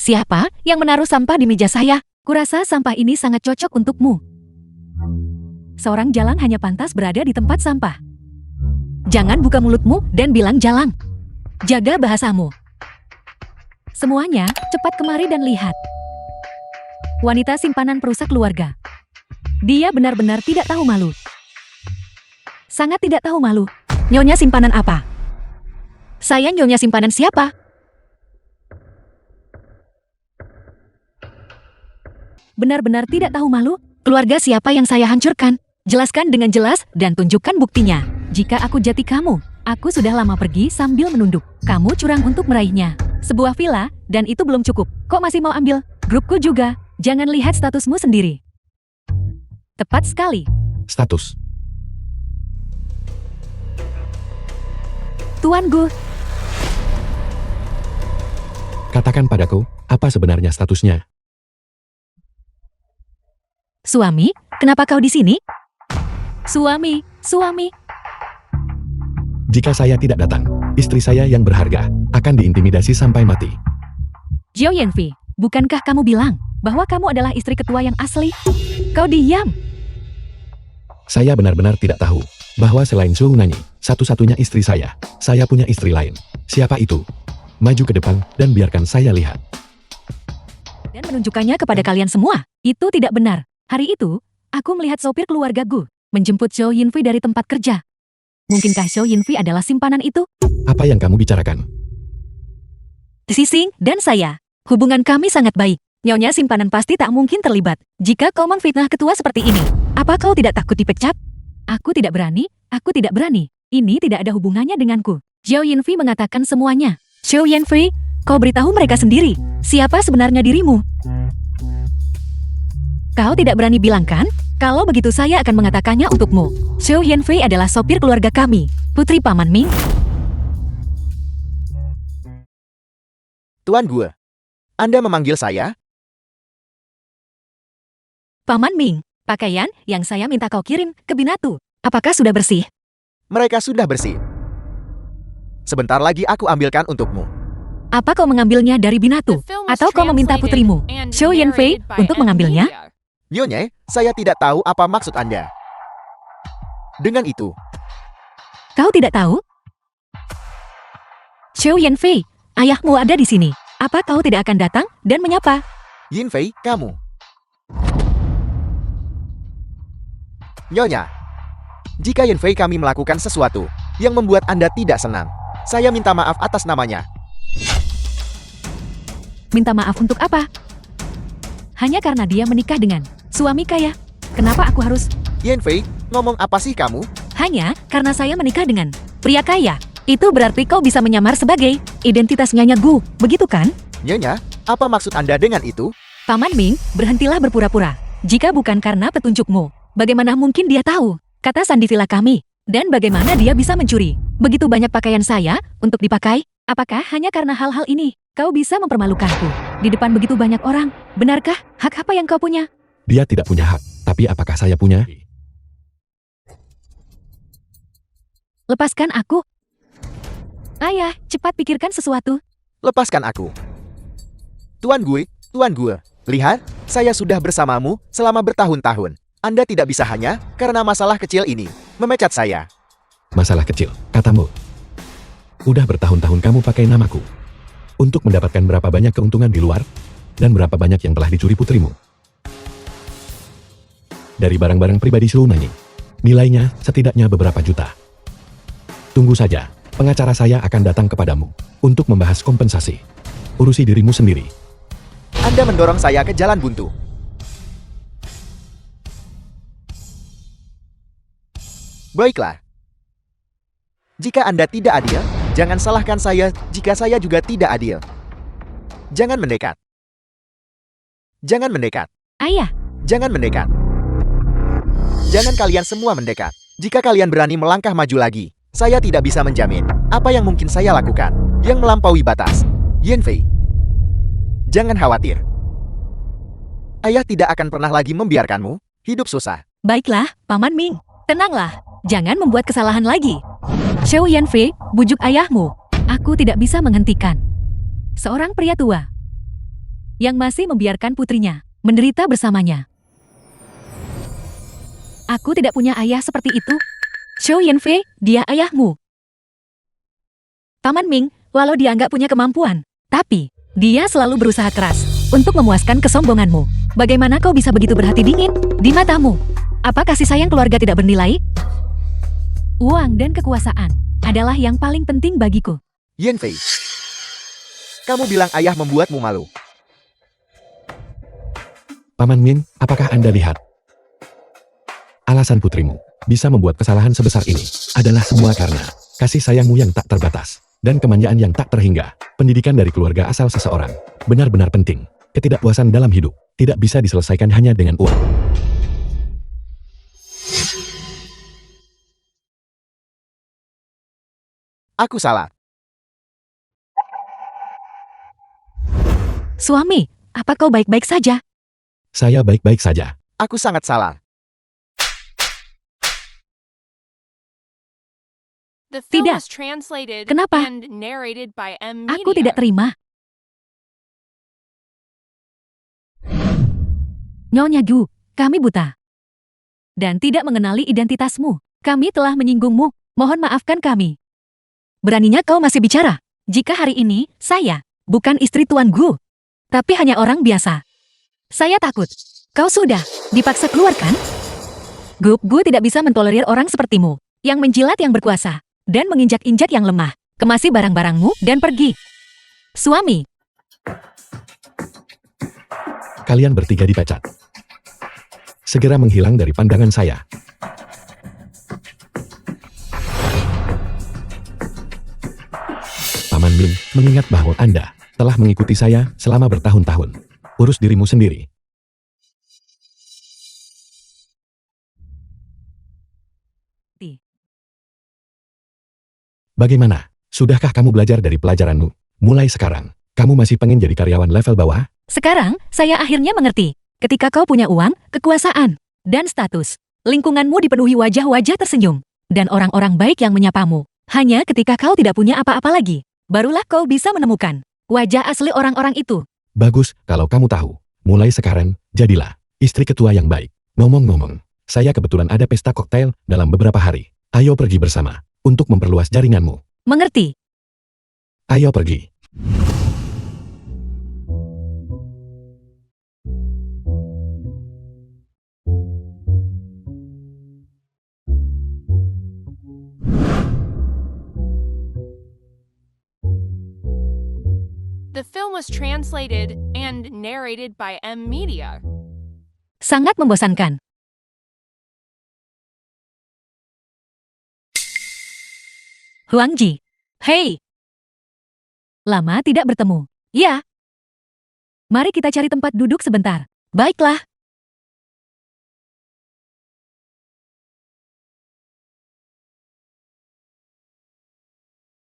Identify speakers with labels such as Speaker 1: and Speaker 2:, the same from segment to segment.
Speaker 1: Siapa yang menaruh sampah di meja saya? Kurasa sampah ini sangat cocok untukmu. Seorang jalang hanya pantas berada di tempat sampah. Jangan buka mulutmu dan bilang jalang. Jaga bahasamu. Semuanya, cepat kemari dan lihat. Wanita simpanan perusak keluarga. Dia benar-benar tidak tahu malu. Sangat tidak tahu malu. Nyonya simpanan apa? Saya nyonya simpanan siapa? Benar-benar tidak tahu malu? Keluarga siapa yang saya hancurkan? Jelaskan dengan jelas dan tunjukkan buktinya. Jika aku jati kamu, aku sudah lama pergi sambil menunduk. Kamu curang untuk meraihnya. Sebuah villa, dan itu belum cukup. Kok masih mau ambil? Grupku juga. Jangan lihat statusmu sendiri. Tepat sekali.
Speaker 2: Status.
Speaker 1: Tuan Gu,
Speaker 2: Katakan padaku, apa sebenarnya statusnya?
Speaker 1: suami, kenapa kau di sini? Suami.
Speaker 2: Jika saya tidak datang, istri saya yang berharga akan diintimidasi sampai mati.
Speaker 1: Zhou Yanfei, bukankah kamu bilang bahwa kamu adalah istri ketua yang asli? Kau diam.
Speaker 2: Saya benar-benar tidak tahu bahwa selain Zhou Nanyi, satu-satunya istri saya punya istri lain. Siapa itu? Maju ke depan dan biarkan saya lihat.
Speaker 1: Dan menunjukkannya kepada kalian semua. Itu tidak benar. Hari itu, aku melihat sopir keluarga Gu menjemput Zhou Yanfei dari tempat kerja. Mungkinkah Zhou Yanfei adalah simpanan itu?
Speaker 2: Apa yang kamu bicarakan?
Speaker 1: Sising dan saya, hubungan kami sangat baik. Nyonya simpanan pasti tak mungkin terlibat. Jika kau memfitnah ketua seperti ini, apa kau tidak takut dipecat? Aku tidak berani. Ini tidak ada hubungannya denganku. Zhou Yanfei mengatakan semuanya. Zhou Yanfei, kau beritahu mereka sendiri. Siapa sebenarnya dirimu? Kau tidak berani bilang kan? Kalau begitu saya akan mengatakannya untukmu. Zhou Yanfei adalah sopir keluarga kami, putri Paman Ming.
Speaker 3: Tuan Gue, Anda memanggil saya?
Speaker 1: Paman Ming, pakaian yang saya minta kau kirim ke Binatu. Apakah sudah bersih?
Speaker 3: Mereka sudah bersih. Sebentar lagi aku ambilkan untukmu.
Speaker 1: Apa kau mengambilnya dari Binatu? Atau kau meminta putrimu, Zhou Yanfei, untuk mengambilnya?
Speaker 3: Nyonya, saya tidak tahu apa maksud Anda. Dengan itu,
Speaker 1: Kau tidak tahu? Zhou Yanfei, ayahmu ada di sini. Apa kau tidak akan datang dan menyapa?
Speaker 3: Yinfei, kamu. Nyonya, jika Yinfei kami melakukan sesuatu yang membuat Anda tidak senang, saya minta maaf atas namanya.
Speaker 1: Minta maaf untuk apa? Hanya karena dia menikah dengan suami kaya. Kenapa aku harus?
Speaker 3: Yinfei, ngomong apa sih kamu?
Speaker 1: Hanya karena saya menikah dengan pria kaya. Itu berarti kau bisa menyamar sebagai identitas Nyonya Gu, begitu kan?
Speaker 3: Nyonya, apa maksud Anda dengan itu?
Speaker 1: Paman Ming, berhentilah berpura-pura. Jika bukan karena petunjukmu, bagaimana mungkin dia tahu kata sandi villa kami? Dan bagaimana dia bisa mencuri begitu banyak pakaian saya untuk dipakai? Apakah hanya karena hal-hal ini kau bisa mempermalukanku di depan begitu banyak orang? Benarkah hak apa yang kau punya?
Speaker 2: Dia tidak punya hak, tapi apakah saya punya?
Speaker 1: Lepaskan aku. Ayah, cepat pikirkan sesuatu.
Speaker 3: Lepaskan aku. Tuan Gue, lihat, saya sudah bersamamu selama bertahun-tahun. Anda tidak bisa hanya karena masalah kecil ini memecat saya.
Speaker 2: Masalah kecil, katamu. Udah bertahun-tahun kamu pakai namaku untuk mendapatkan berapa banyak keuntungan di luar dan berapa banyak yang telah dicuri putrimu. Dari barang-barang pribadi Zhou Nanyi, nilainya setidaknya beberapa juta. Tunggu saja, pengacara saya akan datang kepadamu untuk membahas kompensasi. Urusi dirimu sendiri.
Speaker 3: Anda mendorong saya ke jalan buntu. Baiklah. Jika Anda tidak adil, jangan salahkan saya jika saya juga tidak adil. Jangan mendekat. Jangan mendekat.
Speaker 1: Ayah,
Speaker 3: Jangan mendekat. Jangan kalian semua mendekat. Jika kalian berani melangkah maju lagi, saya tidak bisa menjamin apa yang mungkin saya lakukan yang melampaui batas. Yinfei, jangan khawatir. Ayah tidak akan pernah lagi membiarkanmu hidup susah.
Speaker 1: baiklah, Paman Ming. Tenanglah, jangan membuat kesalahan lagi. Zhou Yanfei, bujuk ayahmu. Aku tidak bisa menghentikan. Seorang pria tua. yang masih membiarkan putrinya menderita bersamanya. Aku tidak punya ayah seperti itu. Zhou Yanfei, dia ayahmu. Paman Ming, walau dia nggak punya kemampuan, tapi dia selalu berusaha keras untuk memuaskan kesombonganmu. Bagaimana kau bisa begitu berhati dingin di matamu? Apa kasih sayang keluarga tidak bernilai? Uang dan kekuasaan adalah yang paling penting bagiku.
Speaker 3: Yanfei, kamu bilang ayah membuatmu malu.
Speaker 2: Paman Min, apakah Anda lihat? Alasan putrimu bisa membuat kesalahan sebesar ini adalah semua karena kasih sayangmu yang tak terbatas dan kemanjaan yang tak terhingga. Pendidikan dari keluarga asal seseorang benar-benar penting. Ketidakpuasan dalam hidup tidak bisa diselesaikan hanya dengan uang.
Speaker 3: Aku salah.
Speaker 1: Suami, apa kau baik-baik saja?
Speaker 2: Saya baik-baik saja.
Speaker 3: Aku sangat salah.
Speaker 4: The film
Speaker 1: Tidak.
Speaker 4: was translated
Speaker 1: Kenapa?
Speaker 4: and narrated by M.
Speaker 1: Aku
Speaker 4: Media.
Speaker 1: tidak terima. Nyonya Gu, kami buta. Dan tidak mengenali identitasmu. Kami telah menyinggungmu. Mohon maafkan kami. Beraninya kau masih bicara? Jika hari ini, saya bukan istri Tuan Gu, tapi hanya orang biasa. Saya takut. Kau sudah dipaksa keluar kan? Gu tidak bisa mentolerir orang sepertimu, yang menjilat yang berkuasa, dan menginjak-injak yang lemah. Kemasi barang-barangmu dan pergi. Suami,
Speaker 2: Kalian bertiga dipecat. Segera menghilang dari pandangan saya. Paman Min, mengingat bahwa Anda telah mengikuti saya selama bertahun-tahun. Urus dirimu sendiri. Bagaimana? Sudahkah kamu belajar dari pelajaranmu? Mulai sekarang, kamu masih pengen jadi karyawan level bawah?
Speaker 1: sekarang saya akhirnya mengerti. Ketika kau punya uang, kekuasaan, dan status, lingkunganmu dipenuhi wajah-wajah tersenyum, dan orang-orang baik yang menyapamu. Hanya ketika kau tidak punya apa-apa lagi, barulah kau bisa menemukan wajah asli orang-orang itu.
Speaker 2: Bagus, kalau kamu tahu. Mulai sekarang, jadilah istri ketua yang baik. Ngomong-ngomong, saya kebetulan ada pesta koktail dalam beberapa hari. Ayo pergi bersama untuk memperluas jaringanmu.
Speaker 1: Mengerti?
Speaker 2: Ayo pergi.
Speaker 4: The film was translated and narrated by M. Media.
Speaker 1: Sangat membosankan. Huangji. Hei. Lama tidak bertemu. Ya. Mari kita cari tempat duduk sebentar. Baiklah.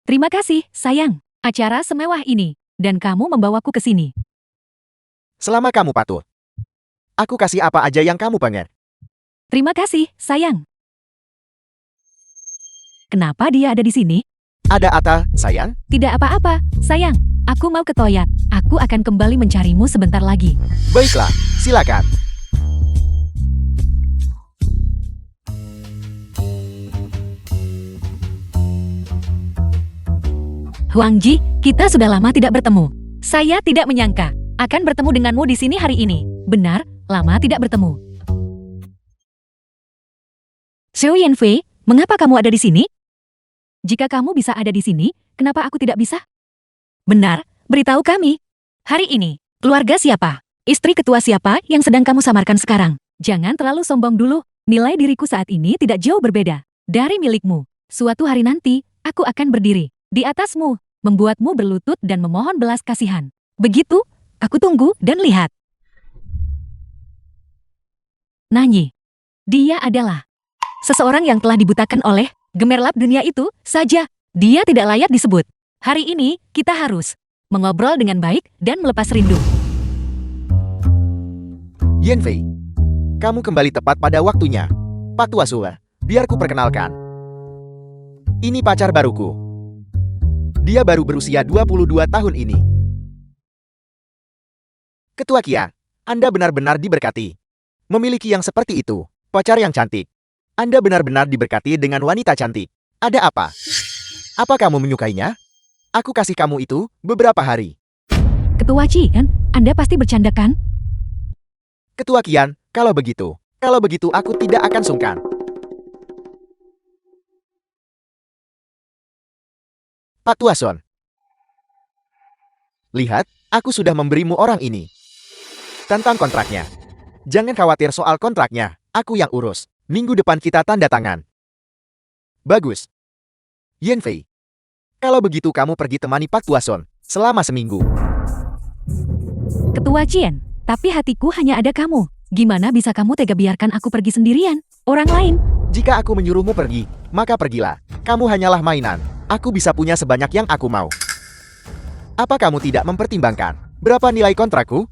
Speaker 1: Terima kasih, sayang. Acara semewah ini. Dan kamu membawaku ke sini.
Speaker 3: Selama kamu patuh, aku kasih apa aja yang kamu pengen.
Speaker 1: Terima kasih, sayang. Kenapa dia ada di sini?
Speaker 3: Ada Ata, sayang?
Speaker 1: Tidak apa-apa, sayang. Aku mau ke toilet. Aku akan kembali mencarimu sebentar lagi.
Speaker 3: Baiklah, silakan.
Speaker 1: Huangji, kita sudah lama tidak bertemu. Saya tidak menyangka akan bertemu denganmu di sini hari ini. Benar, lama tidak bertemu. Zhou Yanfei, mengapa kamu ada di sini? Jika kamu bisa ada di sini, kenapa aku tidak bisa? Benar, beritahu kami. Hari ini, keluarga siapa? Istri ketua siapa yang sedang kamu samarkan sekarang? Jangan terlalu sombong dulu. Nilai diriku saat ini tidak jauh berbeda dari milikmu. Suatu hari nanti, aku akan berdiri di atasmu, membuatmu berlutut dan memohon belas kasihan. Begitu, aku tunggu dan lihat. Nanyi. Dia adalah seseorang yang telah dibutakan oleh gemerlap dunia itu saja. Dia tidak layak disebut. Hari ini, kita harus mengobrol dengan baik dan melepas rindu.
Speaker 3: Yanfei, kamu kembali tepat pada waktunya. Patua Sua, biar ku perkenalkan. Ini pacar baruku. Dia baru berusia 22 tahun ini. Ketua Qian, Anda benar-benar diberkati. Memiliki yang seperti itu, pacar yang cantik. Anda benar-benar diberkati dengan wanita cantik. Ada apa? Apa kamu menyukainya? Aku kasih kamu itu beberapa hari.
Speaker 1: Ketua Qian, Anda pasti bercanda kan?
Speaker 3: Ketua Qian, kalau begitu aku tidak akan sungkan. Pak Tuason. Lihat, aku sudah memberimu orang ini. Tentang kontraknya. Jangan khawatir soal kontraknya, aku yang urus. Minggu depan kita tanda tangan. Bagus. Yanfei. Kalau begitu kamu pergi temani Pak Tuason selama seminggu.
Speaker 1: Ketua Qian, tapi hatiku hanya ada kamu. Gimana bisa kamu tega biarkan aku pergi sendirian? Orang lain.
Speaker 3: Jika aku menyuruhmu pergi, maka pergilah. Kamu hanyalah mainan. Aku bisa punya sebanyak yang aku mau. Apa kamu tidak mempertimbangkan berapa nilai kontrakku?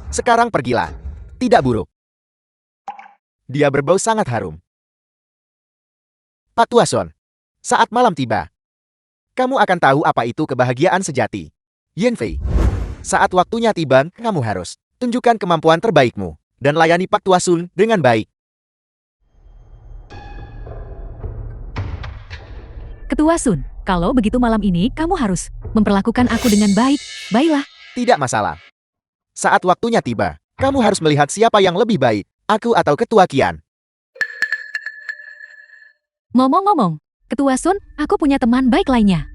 Speaker 3: Sekarang pergilah. Tidak buruk. Dia berbau sangat harum. Pak Tuason, saat malam tiba. Kamu akan tahu apa itu kebahagiaan sejati. Yanfei, saat waktunya tiba, kamu harus tunjukkan kemampuan terbaikmu dan layani Pak Tuasun dengan baik.
Speaker 1: Ketua Sun, kalau begitu malam ini kamu harus memperlakukan aku dengan baik. Baiklah.
Speaker 3: Tidak masalah. Saat waktunya tiba, kamu harus melihat siapa yang lebih baik, aku atau Ketua Qian.
Speaker 1: Ngomong-ngomong, Ketua Sun, aku punya teman baik lainnya.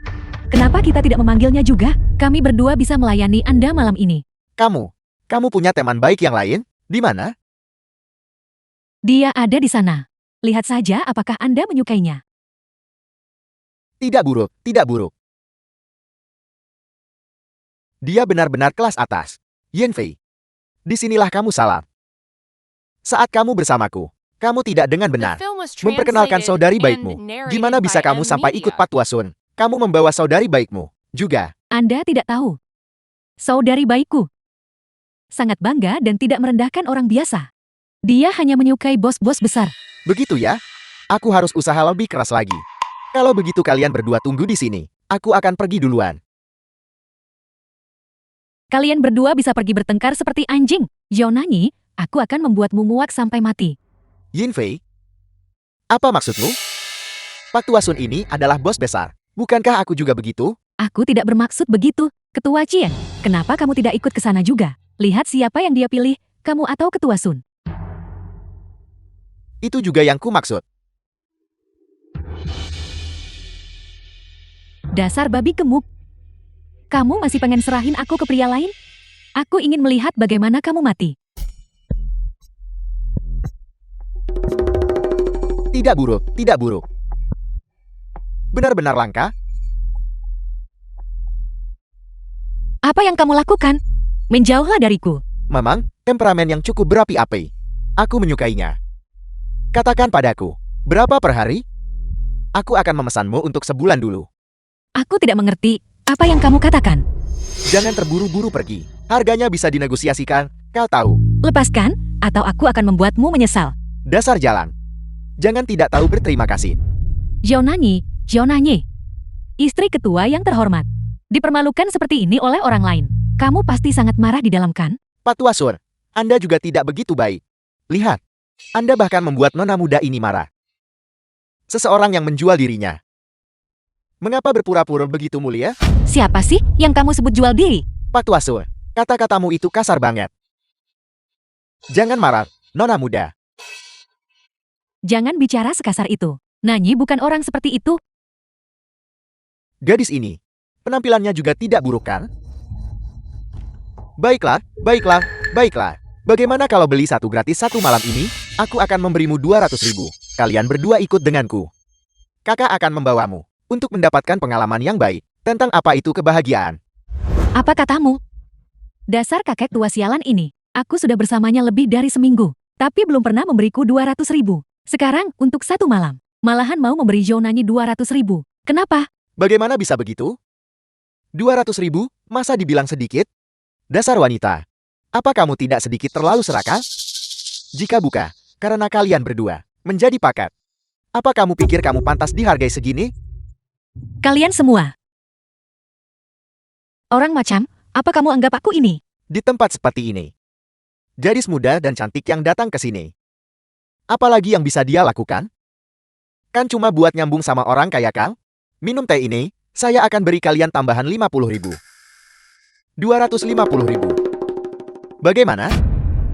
Speaker 1: Kenapa kita tidak memanggilnya juga? Kami berdua bisa melayani Anda malam ini.
Speaker 3: Kamu punya teman baik yang lain? Di mana?
Speaker 1: Dia ada di sana. Lihat saja apakah Anda menyukainya.
Speaker 3: Tidak buruk, tidak buruk. Dia benar-benar kelas atas. Yanfei, disinilah kamu salah. Saat kamu bersamaku, kamu tidak dengan benar
Speaker 4: The film was
Speaker 3: memperkenalkan
Speaker 4: translated
Speaker 3: saudari
Speaker 4: and
Speaker 3: baikmu.
Speaker 4: narrated
Speaker 3: Gimana bisa
Speaker 4: by
Speaker 3: kamu
Speaker 4: M
Speaker 3: sampai
Speaker 4: Media.
Speaker 3: ikut Pak Tuasun? Kamu membawa saudari baikmu juga.
Speaker 1: Anda tidak tahu. Saudari baikku. Sangat bangga dan tidak merendahkan orang biasa. Dia hanya menyukai bos-bos besar.
Speaker 3: Begitu ya? Aku harus usaha lebih keras lagi. Kalau begitu kalian berdua tunggu di sini. Aku akan pergi duluan.
Speaker 1: Kalian berdua bisa pergi bertengkar seperti anjing. Yonani, aku akan membuatmu muak sampai mati.
Speaker 3: Yanfei, apa maksudmu? Pak Tuasun ini adalah bos besar. Bukankah aku juga begitu?
Speaker 1: Aku tidak bermaksud begitu. Ketua Qian, kenapa kamu tidak ikut ke sana juga? Lihat siapa yang dia pilih, kamu atau Ketua Sun.
Speaker 3: Itu juga yang ku maksud.
Speaker 1: Dasar babi gemuk. Kamu masih pengen serahin aku ke pria lain? Aku ingin melihat bagaimana kamu mati.
Speaker 3: Tidak buruk, tidak buruk. Benar-benar langka.
Speaker 1: Apa yang kamu lakukan? Menjauhlah dariku.
Speaker 3: Memang, temperamen yang cukup berapi-api. Aku menyukainya. Katakan padaku, berapa per hari? Aku akan memesanmu untuk sebulan dulu.
Speaker 1: Aku tidak mengerti apa yang kamu katakan.
Speaker 3: Jangan terburu-buru pergi. Harganya bisa dinegosiasikan, kau tahu.
Speaker 1: Lepaskan, atau aku akan membuatmu menyesal.
Speaker 3: Dasar jalan. Jangan tidak tahu berterima kasih.
Speaker 1: Yonani, istri ketua yang terhormat. Dipermalukan seperti ini oleh orang lain. Kamu pasti sangat marah di dalam kan?
Speaker 3: Pak Tuasur, Anda juga tidak begitu baik. Lihat, Anda bahkan membuat nona muda ini marah. Seseorang yang menjual dirinya. Mengapa berpura-pura begitu mulia?
Speaker 1: Siapa sih yang kamu sebut jual diri?
Speaker 3: Pak Tuasur, kata-katamu itu kasar banget. Jangan marah, nona muda.
Speaker 1: Jangan bicara sekasar itu. Nanyi bukan orang seperti itu.
Speaker 3: Gadis ini, penampilannya juga tidak buruk kan? Baiklah, baiklah, baiklah. Bagaimana kalau beli satu gratis satu malam ini? Aku akan memberimu 200.000. Kalian berdua ikut denganku. Kakak akan membawamu untuk mendapatkan pengalaman yang baik tentang apa itu kebahagiaan.
Speaker 1: Apa katamu? Dasar kakek tua sialan ini. Aku sudah bersamanya lebih dari seminggu. Tapi belum pernah memberiku 200.000. Sekarang untuk satu malam. Malahan mau memberi Yonani 200.000. Kenapa?
Speaker 3: Bagaimana bisa begitu? 200.000, masa dibilang sedikit? Dasar wanita. Apa kamu tidak sedikit terlalu serakah? Jika buka, karena kalian berdua menjadi pakat. Apa kamu pikir kamu pantas dihargai segini?
Speaker 1: Kalian semua. Orang macam, apa kamu anggap aku ini?
Speaker 3: Di tempat seperti ini. Gadis muda dan cantik yang datang ke sini. Apalagi yang bisa dia lakukan? Kan cuma buat nyambung sama orang kayak kau? Minum teh ini, saya akan beri kalian tambahan 50.000. 250.000. Bagaimana?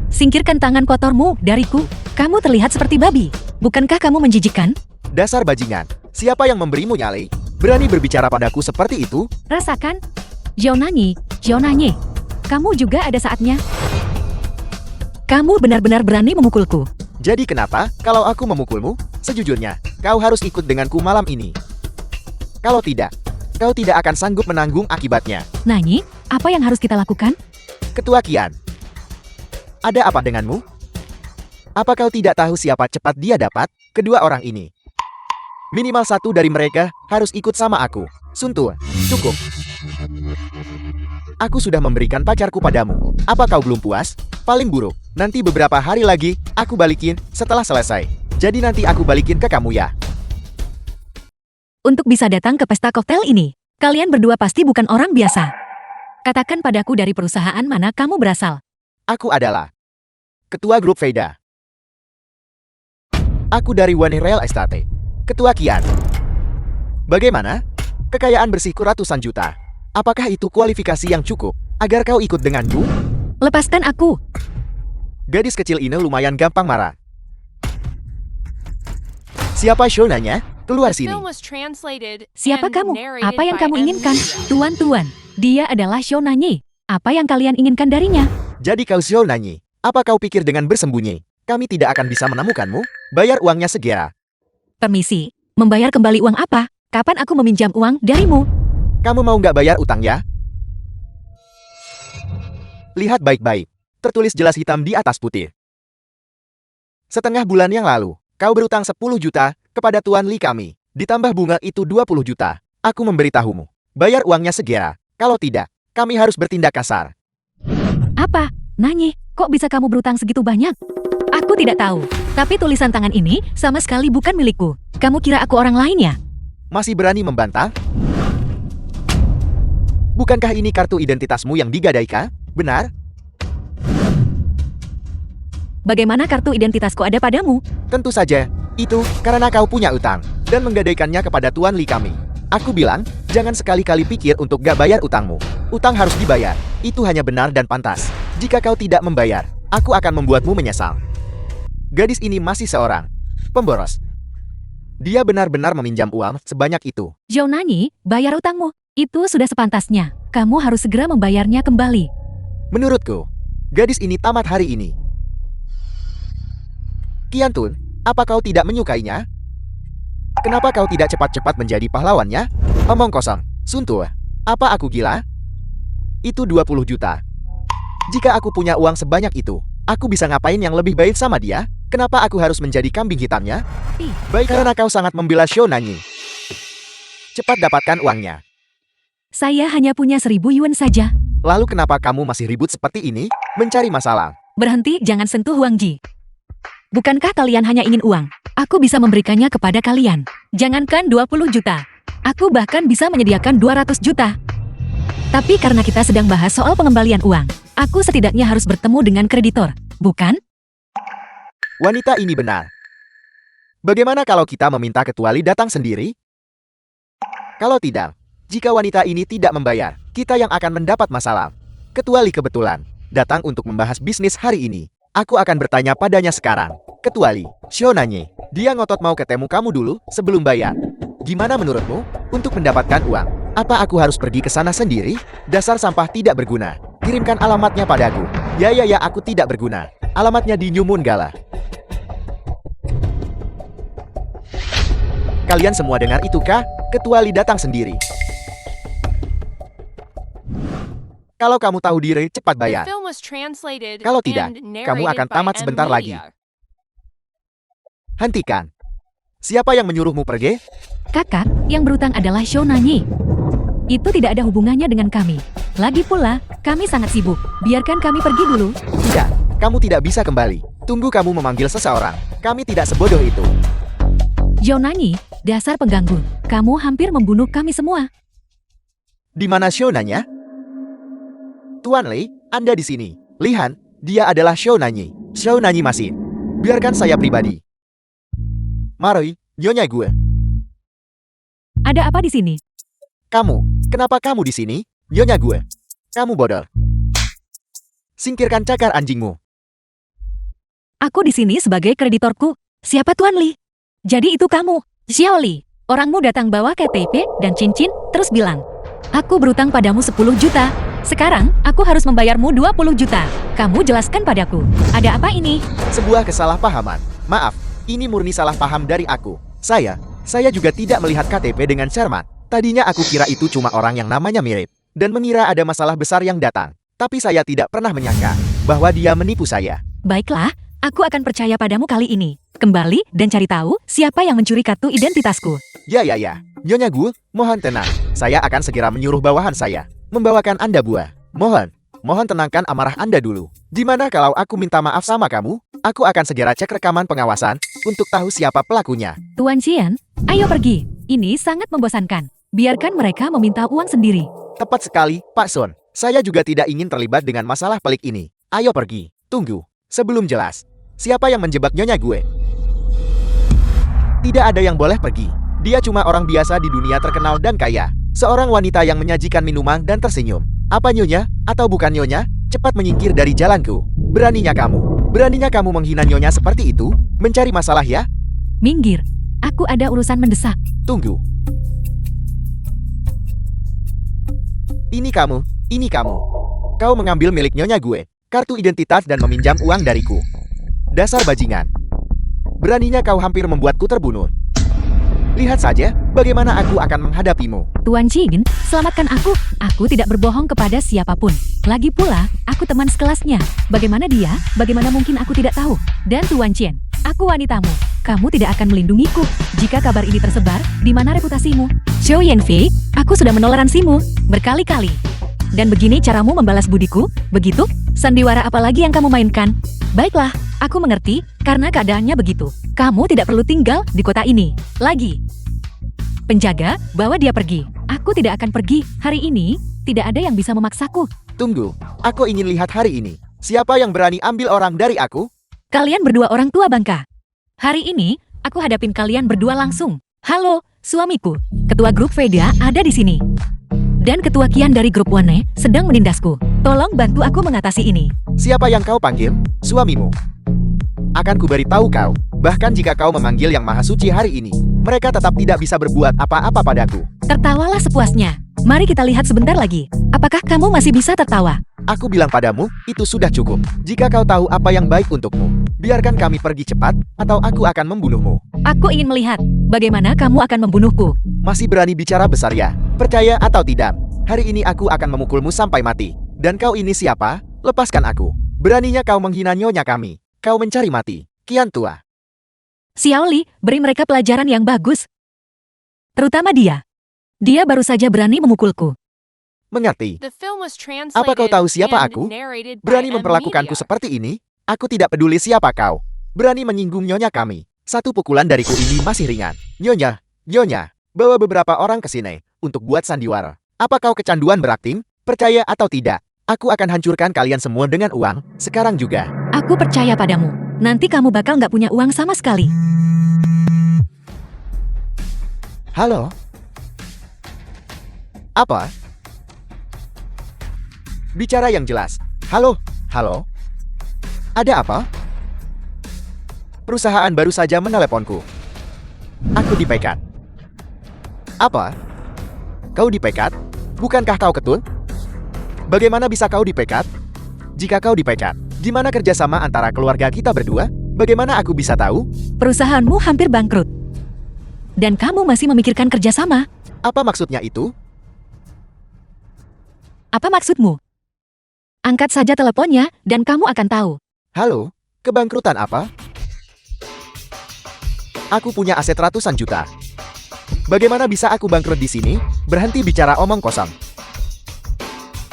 Speaker 1: Singkirkan tangan kotormu dariku. Kamu terlihat seperti babi. Bukankah kamu menjijikkan?
Speaker 3: Dasar bajingan. Siapa yang memberimu nyali? Berani berbicara padaku seperti itu?
Speaker 1: Rasakan. Zhao-Nanyi. Kamu juga ada saatnya. Kamu benar-benar berani memukulku.
Speaker 3: Jadi kenapa, kalau aku memukulmu? Sejujurnya, kau harus ikut denganku malam ini. Kalau tidak, kau tidak akan sanggup menanggung akibatnya.
Speaker 1: Nanyi, apa yang harus kita lakukan?
Speaker 3: Ketua Kian. Ada apa denganmu? Apa kau tidak tahu siapa cepat dia dapat? Kedua orang ini. Minimal satu dari mereka harus ikut sama aku. Suntu, cukup. Aku sudah memberikan pacarku padamu. Apa kau belum puas? Paling buruk, nanti beberapa hari lagi, aku balikin setelah selesai. Jadi nanti aku balikin ke kamu ya.
Speaker 1: Untuk bisa datang ke pesta koktail ini, kalian berdua pasti bukan orang biasa. Katakan padaku dari perusahaan mana kamu berasal.
Speaker 3: Aku adalah Ketua Grup Veda. Aku dari One Real Estate. Ketua Kian. Bagaimana? Kekayaan bersihku ratusan juta. Apakah itu kualifikasi yang cukup agar kau ikut denganku?
Speaker 1: Lepaskan aku.
Speaker 3: Gadis kecil ini lumayan gampang marah. Siapa Shonanya? Keluar
Speaker 4: The
Speaker 3: sini.
Speaker 4: film was translated
Speaker 1: Siapa
Speaker 4: and
Speaker 1: kamu?
Speaker 4: narrated
Speaker 1: Apa yang
Speaker 4: by
Speaker 1: kamu
Speaker 4: M.
Speaker 1: inginkan?
Speaker 4: Media.
Speaker 1: Tuan-tuan, dia adalah Zhao-Nanyi. Apa yang kalian inginkan darinya?
Speaker 3: Jadi kau Shonanyi. Apa kau pikir dengan bersembunyi? Kami tidak akan bisa menemukanmu? Bayar uangnya segera.
Speaker 1: Permisi, membayar kembali uang apa? Kapan aku meminjam uang darimu?
Speaker 3: Kamu mau nggak bayar utang ya? Lihat baik-baik. Tertulis jelas hitam di atas putih. Setengah bulan yang lalu, kau berutang 10 juta kepada Tuan Li kami. Ditambah bunga itu 20 juta. Aku memberitahumu. Bayar uangnya segera. Kalau tidak, kami harus bertindak kasar.
Speaker 1: Apa? Nanyi, kok bisa kamu berutang segitu banyak? Aku tidak tahu. Tapi tulisan tangan ini sama sekali bukan milikku. Kamu kira aku orang lain ya?
Speaker 3: Masih berani membantah? Bukankah ini kartu identitasmu yang digadaikan? Benar?
Speaker 1: Bagaimana kartu identitasku ada padamu?
Speaker 3: Tentu saja. Itu karena kau punya utang dan menggadaikannya kepada Tuan Li kami. Aku bilang, jangan sekali-kali pikir untuk gak bayar utangmu. Utang harus dibayar. Itu hanya benar dan pantas. Jika kau tidak membayar, aku akan membuatmu menyesal. Gadis ini masih seorang pemboros. Dia benar-benar meminjam uang sebanyak itu.
Speaker 1: Zhao-Nanyi, bayar utangmu. Itu sudah sepantasnya. Kamu harus segera membayarnya kembali.
Speaker 3: Menurutku, gadis ini tamat hari ini. Kiantun, apa kau tidak menyukainya? Kenapa kau tidak cepat-cepat menjadi pahlawannya? Omong kosong, Suntu, apa aku gila? Itu 20 juta. Jika aku punya uang sebanyak itu, aku bisa ngapain yang lebih baik sama dia? Kenapa aku harus menjadi kambing hitamnya? Baik karena kau sangat membela Shonanyi. Cepat dapatkan uangnya.
Speaker 1: Saya hanya punya 1.000 yuan saja.
Speaker 3: Lalu kenapa kamu masih ribut seperti ini? Mencari masalah.
Speaker 1: Berhenti, jangan sentuh Huang Ji. Bukankah kalian hanya ingin uang? Aku bisa memberikannya kepada kalian. Jangankan 20 juta. Aku bahkan bisa menyediakan 200 juta. Tapi karena kita sedang bahas soal pengembalian uang, aku setidaknya harus bertemu dengan kreditor, bukan?
Speaker 3: Wanita ini benar. Bagaimana kalau kita meminta Ketua Li datang sendiri? Kalau tidak, jika wanita ini tidak membayar, kita yang akan mendapat masalah. Ketua Li kebetulan datang untuk membahas bisnis hari ini. Aku akan bertanya padanya sekarang. Ketua Li, Shonanyi, dia ngotot mau ketemu kamu dulu sebelum bayar. Gimana menurutmu untuk mendapatkan uang? Apa aku harus pergi ke sana sendiri? Dasar sampah tidak berguna. Kirimkan alamatnya padaku. Ya, aku tidak berguna. Alamatnya di New Moon Gala. Kalian semua dengar itu kah? Ketua Li datang sendiri. Kalau kamu tahu diri, cepat
Speaker 4: The
Speaker 3: bayar.
Speaker 4: film was translated
Speaker 3: Kalau tidak,
Speaker 4: and
Speaker 3: kamu
Speaker 4: narrated
Speaker 3: akan
Speaker 4: by
Speaker 3: tamat
Speaker 4: M.
Speaker 3: sebentar lagi.
Speaker 4: Media.
Speaker 3: Hentikan. Siapa yang menyuruhmu pergi?
Speaker 1: Kakak, yang berutang adalah Shonanyi. Itu tidak ada hubungannya dengan kami. Lagi pula, kami sangat sibuk. Biarkan kami pergi dulu.
Speaker 3: Tidak, kamu tidak bisa kembali. Tunggu kamu memanggil seseorang. Kami tidak sebodoh itu.
Speaker 1: Zhao-Nanyi, dasar pengganggu. Kamu hampir membunuh kami semua.
Speaker 3: Di mana Shonanya? Tuan Li, Anda di sini. Lihat, dia adalah Xiao Nanyi. Xiao Nanyi Masin. Biarkan saya pribadi. Mari, nyonya gue.
Speaker 1: Ada apa di sini?
Speaker 3: Kamu, kenapa kamu di sini? Nyonya gue. Kamu bodoh. Singkirkan cakar anjingmu.
Speaker 1: Aku di sini sebagai kreditorku. Siapa Tuan Li? Jadi itu kamu, Xiao Li. Orangmu datang bawa KTP dan cincin, terus bilang, aku berutang padamu 10 juta. Sekarang, aku harus membayarmu 20 juta. Kamu jelaskan padaku, ada apa ini?
Speaker 3: Sebuah kesalahpahaman. Maaf, ini murni salah paham dari aku. Saya juga tidak melihat KTP dengan cermat. Tadinya aku kira itu cuma orang yang namanya mirip. Dan mengira ada masalah besar yang datang. Tapi saya tidak pernah menyangka bahwa dia menipu saya.
Speaker 1: Baiklah, aku akan percaya padamu kali ini. Kembali dan cari tahu siapa yang mencuri kartu identitasku.
Speaker 3: Ya. Nyonya gue, mohon tenang. Saya akan segera menyuruh bawahan saya membawakan Anda buah. Mohon tenangkan amarah Anda dulu. Gimana kalau aku minta maaf sama kamu? Aku akan segera cek rekaman pengawasan untuk tahu siapa pelakunya.
Speaker 1: Tuan Qian, ayo pergi. Ini sangat membosankan. Biarkan mereka meminta uang sendiri.
Speaker 3: Tepat sekali, Pak Sun. Saya juga tidak ingin terlibat dengan masalah pelik ini. Ayo pergi. Tunggu. Sebelum jelas, siapa yang menjebak nyonya gue? Tidak ada yang boleh pergi. Dia cuma orang biasa di dunia terkenal dan kaya. Seorang wanita yang menyajikan minuman dan tersenyum. Apa nyonya, atau bukan nyonya? Cepat menyingkir dari jalanku. Beraninya kamu menghina nyonya seperti itu? Mencari masalah ya?
Speaker 1: Minggir. Aku ada urusan mendesak.
Speaker 3: Tunggu. Ini kamu. Kau mengambil milik nyonya gue, kartu identitas dan meminjam uang dariku. Dasar bajingan. Beraninya kau hampir membuatku terbunuh. Lihat saja bagaimana aku akan menghadapimu.
Speaker 1: Tuan Jin, selamatkan aku. Aku tidak berbohong kepada siapapun. Lagi pula, aku teman sekelasnya. Bagaimana dia? Bagaimana mungkin aku tidak tahu? Dan Tuan Chen, aku wanitamu. Kamu tidak akan melindungiku. Jika kabar ini tersebar, di mana reputasimu? Xiao Yanfei, aku sudah menoleransimu berkali-kali. Dan begini caramu membalas budiku? Begitu? Sandiwara apa lagi yang kamu mainkan? Baiklah, aku mengerti, karena keadaannya begitu. Kamu tidak perlu tinggal di kota ini lagi. Penjaga, bawa dia pergi. Aku tidak akan pergi. Hari ini, tidak ada yang bisa memaksaku.
Speaker 3: Tunggu, aku ingin lihat hari ini. Siapa yang berani ambil orang dari aku?
Speaker 1: Kalian berdua orang tua bangka. Hari ini, aku hadapin kalian berdua langsung. Halo, suamiku. Ketua grup Veda ada di sini. Dan ketua Kian dari grup Wane sedang menindasku. Tolong bantu aku mengatasi ini.
Speaker 3: Siapa yang kau panggil? Suamimu. Akan kuberitahu kau, bahkan jika kau memanggil yang maha suci hari ini, mereka tetap tidak bisa berbuat apa-apa padaku.
Speaker 1: Tertawalah sepuasnya. Mari kita lihat sebentar lagi. Apakah kamu masih bisa tertawa?
Speaker 3: Aku bilang padamu, itu sudah cukup. Jika kau tahu apa yang baik untukmu, biarkan kami pergi cepat, atau aku akan membunuhmu.
Speaker 1: Aku ingin melihat bagaimana kamu akan membunuhku.
Speaker 3: Masih berani bicara besar ya? Percaya atau tidak, hari ini aku akan memukulmu sampai mati. Dan kau ini siapa? Lepaskan aku. Beraninya kau menghina nyonya kami. Kau mencari mati. Kian tua.
Speaker 1: Xiao Li, beri mereka pelajaran yang bagus. Terutama dia. Dia baru saja berani memukulku.
Speaker 3: Mengerti?
Speaker 4: The film was translated
Speaker 3: Apa kau tahu siapa
Speaker 4: and
Speaker 3: aku?
Speaker 4: narrated by
Speaker 3: Berani
Speaker 4: M
Speaker 3: memperlakukanku
Speaker 4: Media.
Speaker 3: seperti ini? Aku tidak peduli siapa kau. Berani menyinggung nyonya kami. Satu pukulan dariku ini masih ringan. Nyonya, bawa beberapa orang ke sini untuk buat sandiwara. Apa kau kecanduan berakting? Percaya atau tidak, aku akan hancurkan kalian semua dengan uang, sekarang juga.
Speaker 1: Aku percaya padamu. Nanti kamu bakal nggak punya uang sama sekali.
Speaker 3: Halo? Apa? Bicara yang jelas. Halo? Ada apa? Perusahaan baru saja meneleponku. Aku dipecat. Apa? Kau dipecat? Bukankah kau ketun? Bagaimana bisa kau dipecat? Jika kau dipecat, gimana kerjasama antara keluarga kita berdua? Bagaimana aku bisa tahu?
Speaker 1: Perusahaanmu hampir bangkrut. Dan kamu masih memikirkan kerjasama.
Speaker 3: Apa maksudnya itu?
Speaker 1: Apa maksudmu? Angkat saja teleponnya dan kamu akan tahu.
Speaker 3: Halo? Kebangkrutan apa? Aku punya aset ratusan juta. Bagaimana bisa aku bangkrut di sini? Berhenti bicara omong kosong.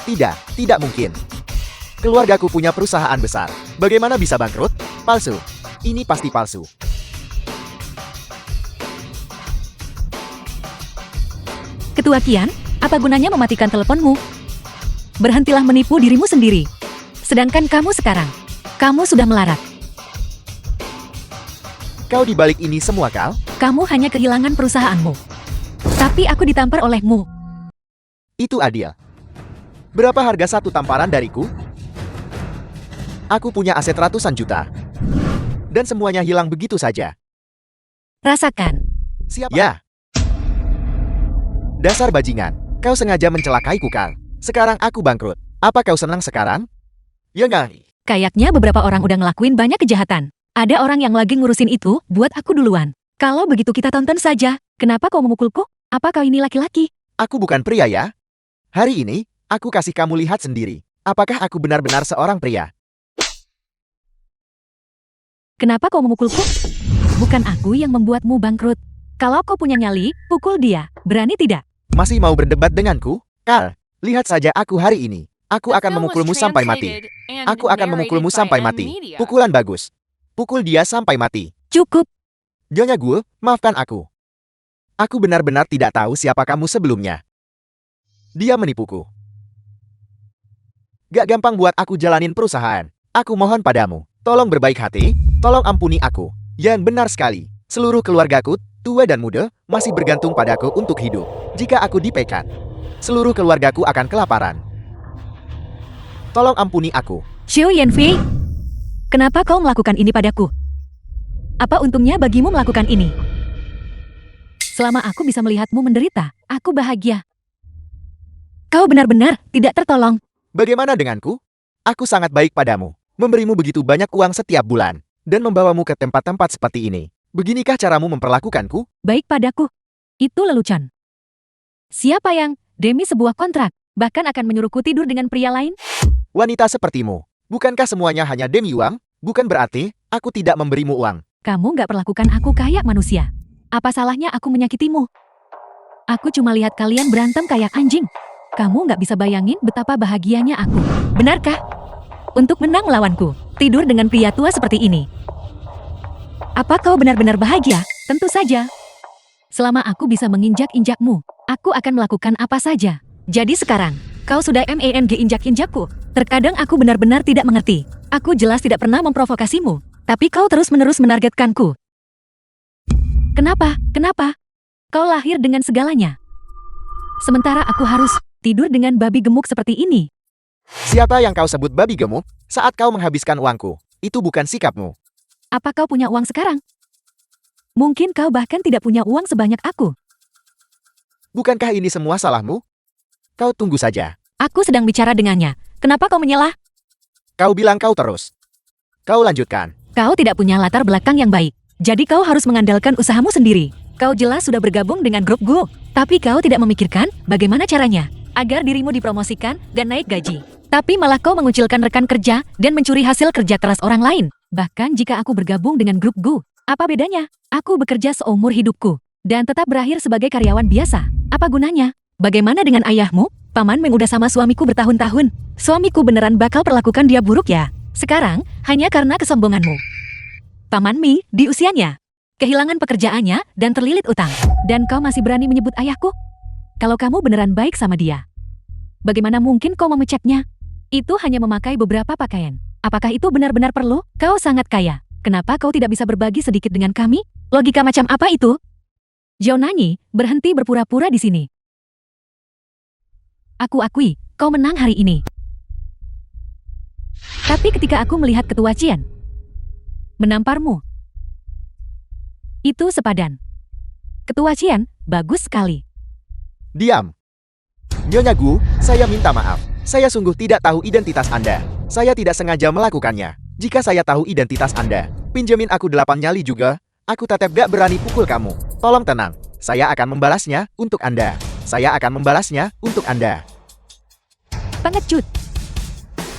Speaker 3: Tidak mungkin. Keluargaku punya perusahaan besar. Bagaimana bisa bangkrut? Palsu. Ini pasti palsu.
Speaker 1: Ketua Kian, apa gunanya mematikan teleponmu? Berhentilah menipu dirimu sendiri. Sedangkan kamu sekarang, kamu sudah melarat.
Speaker 3: Kau di balik ini semua, Kal?
Speaker 1: Kamu hanya kehilangan perusahaanmu. Tapi aku ditampar olehmu.
Speaker 3: Itu adil. Berapa harga satu tamparan dariku? Aku punya aset ratusan juta. Dan semuanya hilang begitu saja.
Speaker 1: Rasakan.
Speaker 3: Siapa? Ya. Dasar bajingan. Kau sengaja mencelakaiku, Kal. Sekarang aku bangkrut. Apa kau senang sekarang? Ya nggak?
Speaker 1: Kayaknya beberapa orang udah ngelakuin banyak kejahatan. Ada orang yang lagi ngurusin itu buat aku duluan. Kalau begitu kita tonton saja. Kenapa kau memukulku? Apa kau ini laki-laki?
Speaker 3: Aku bukan pria ya. Hari ini, aku kasih kamu lihat sendiri. Apakah aku benar-benar seorang pria?
Speaker 1: Kenapa kau memukulku? Bukan aku yang membuatmu bangkrut. Kalau kau punya nyali, pukul dia. Berani tidak?
Speaker 3: Masih mau berdebat denganku? Kal, lihat saja aku hari ini. Aku
Speaker 4: The
Speaker 3: akan
Speaker 4: film was
Speaker 3: memukulmu sampai mati.
Speaker 4: translated and
Speaker 3: Aku akan memukulmu
Speaker 4: narrated by
Speaker 3: sampai
Speaker 4: M
Speaker 3: mati.
Speaker 4: Media.
Speaker 3: Pukulan bagus. Pukul dia sampai mati.
Speaker 1: Cukup.
Speaker 3: Nyonya Gul, maafkan aku. Aku benar-benar tidak tahu siapa kamu sebelumnya. Dia menipuku. Gak gampang buat aku jalanin perusahaan. Aku mohon padamu, tolong berbaik hati, tolong ampuni aku. Yang benar sekali, seluruh keluargaku, tua dan muda, masih bergantung padaku untuk hidup. Jika aku dipecat, seluruh keluargaku akan kelaparan. Tolong ampuni aku.
Speaker 1: Xiu Yanfei, kenapa kau melakukan ini padaku? Apa untungnya bagimu melakukan ini? Selama aku bisa melihatmu menderita, aku bahagia. Kau benar-benar tidak tertolong.
Speaker 3: Bagaimana denganku? Aku sangat baik padamu, memberimu begitu banyak uang setiap bulan, dan membawamu ke tempat-tempat seperti ini. Beginikah caramu memperlakukanku?
Speaker 1: Baik padaku. Itu lelucon. Siapa yang, demi sebuah kontrak, bahkan akan menyuruhku tidur dengan pria lain?
Speaker 3: Wanita sepertimu, bukankah semuanya hanya demi uang? Bukan berarti aku tidak memberimu uang.
Speaker 1: Kamu gak perlakukan aku kayak manusia. Apa salahnya aku menyakitimu? Aku cuma lihat kalian berantem kayak anjing. Kamu gak bisa bayangin betapa bahagianya aku. Benarkah? Untuk menang melawanku, tidur dengan pria tua seperti ini. Apa kau benar-benar bahagia? Tentu saja. Selama aku bisa menginjak-injakmu, aku akan melakukan apa saja. Jadi sekarang, kau sudah injak-injakku. Terkadang aku benar-benar tidak mengerti. Aku jelas tidak pernah memprovokasimu, tapi kau terus-menerus menargetkanku. Kenapa? Kenapa? Kau lahir dengan segalanya. Sementara aku harus tidur dengan babi gemuk seperti ini.
Speaker 3: Siapa yang kau sebut babi gemuk saat kau menghabiskan uangku? Itu bukan sikapmu.
Speaker 1: Apa kau punya uang sekarang? Mungkin kau bahkan tidak punya uang sebanyak aku.
Speaker 3: Bukankah ini semua salahmu? Kau tunggu saja.
Speaker 1: Aku sedang bicara dengannya. Kenapa kau menyelah?
Speaker 3: Kau bilang kau terus. Kau lanjutkan.
Speaker 1: Kau tidak punya latar belakang yang baik. Jadi kau harus mengandalkan usahamu sendiri. Kau jelas sudah bergabung dengan grup Go. Tapi kau tidak memikirkan bagaimana caranya agar dirimu dipromosikan dan naik gaji. Tapi malah kau mengucilkan rekan kerja dan mencuri hasil kerja keras orang lain. Bahkan jika aku bergabung dengan grup Go, apa bedanya? Aku bekerja seumur hidupku dan tetap berakhir sebagai karyawan biasa. Apa gunanya? Bagaimana dengan ayahmu? Paman Meng udah sama suamiku bertahun-tahun. Suamiku beneran bakal perlakukan dia buruk ya? Sekarang, hanya karena kesombonganmu. Paman Mi, di usianya, kehilangan pekerjaannya dan terlilit utang. Dan kau masih berani menyebut ayahku? Kalau kamu beneran baik sama dia, bagaimana mungkin kau memecatnya? Itu hanya memakai beberapa pakaian. Apakah itu benar-benar perlu? Kau sangat kaya. Kenapa kau tidak bisa berbagi sedikit dengan kami? Logika macam apa itu? Zhao Nanyi, berhenti berpura-pura di sini. Aku akui, kau menang hari ini. Tapi ketika aku melihat Ketua Qian menamparmu, itu sepadan. Ketua Qian, bagus sekali.
Speaker 3: Diam. Nyonya Gu, saya minta maaf. Saya sungguh tidak tahu identitas Anda. Saya tidak sengaja melakukannya. Jika saya tahu identitas Anda, pinjemin aku 8 nyali juga. Aku tetap gak berani pukul kamu. Tolong tenang. Saya akan membalasnya untuk Anda. Saya akan membalasnya untuk Anda.
Speaker 1: Pengecut.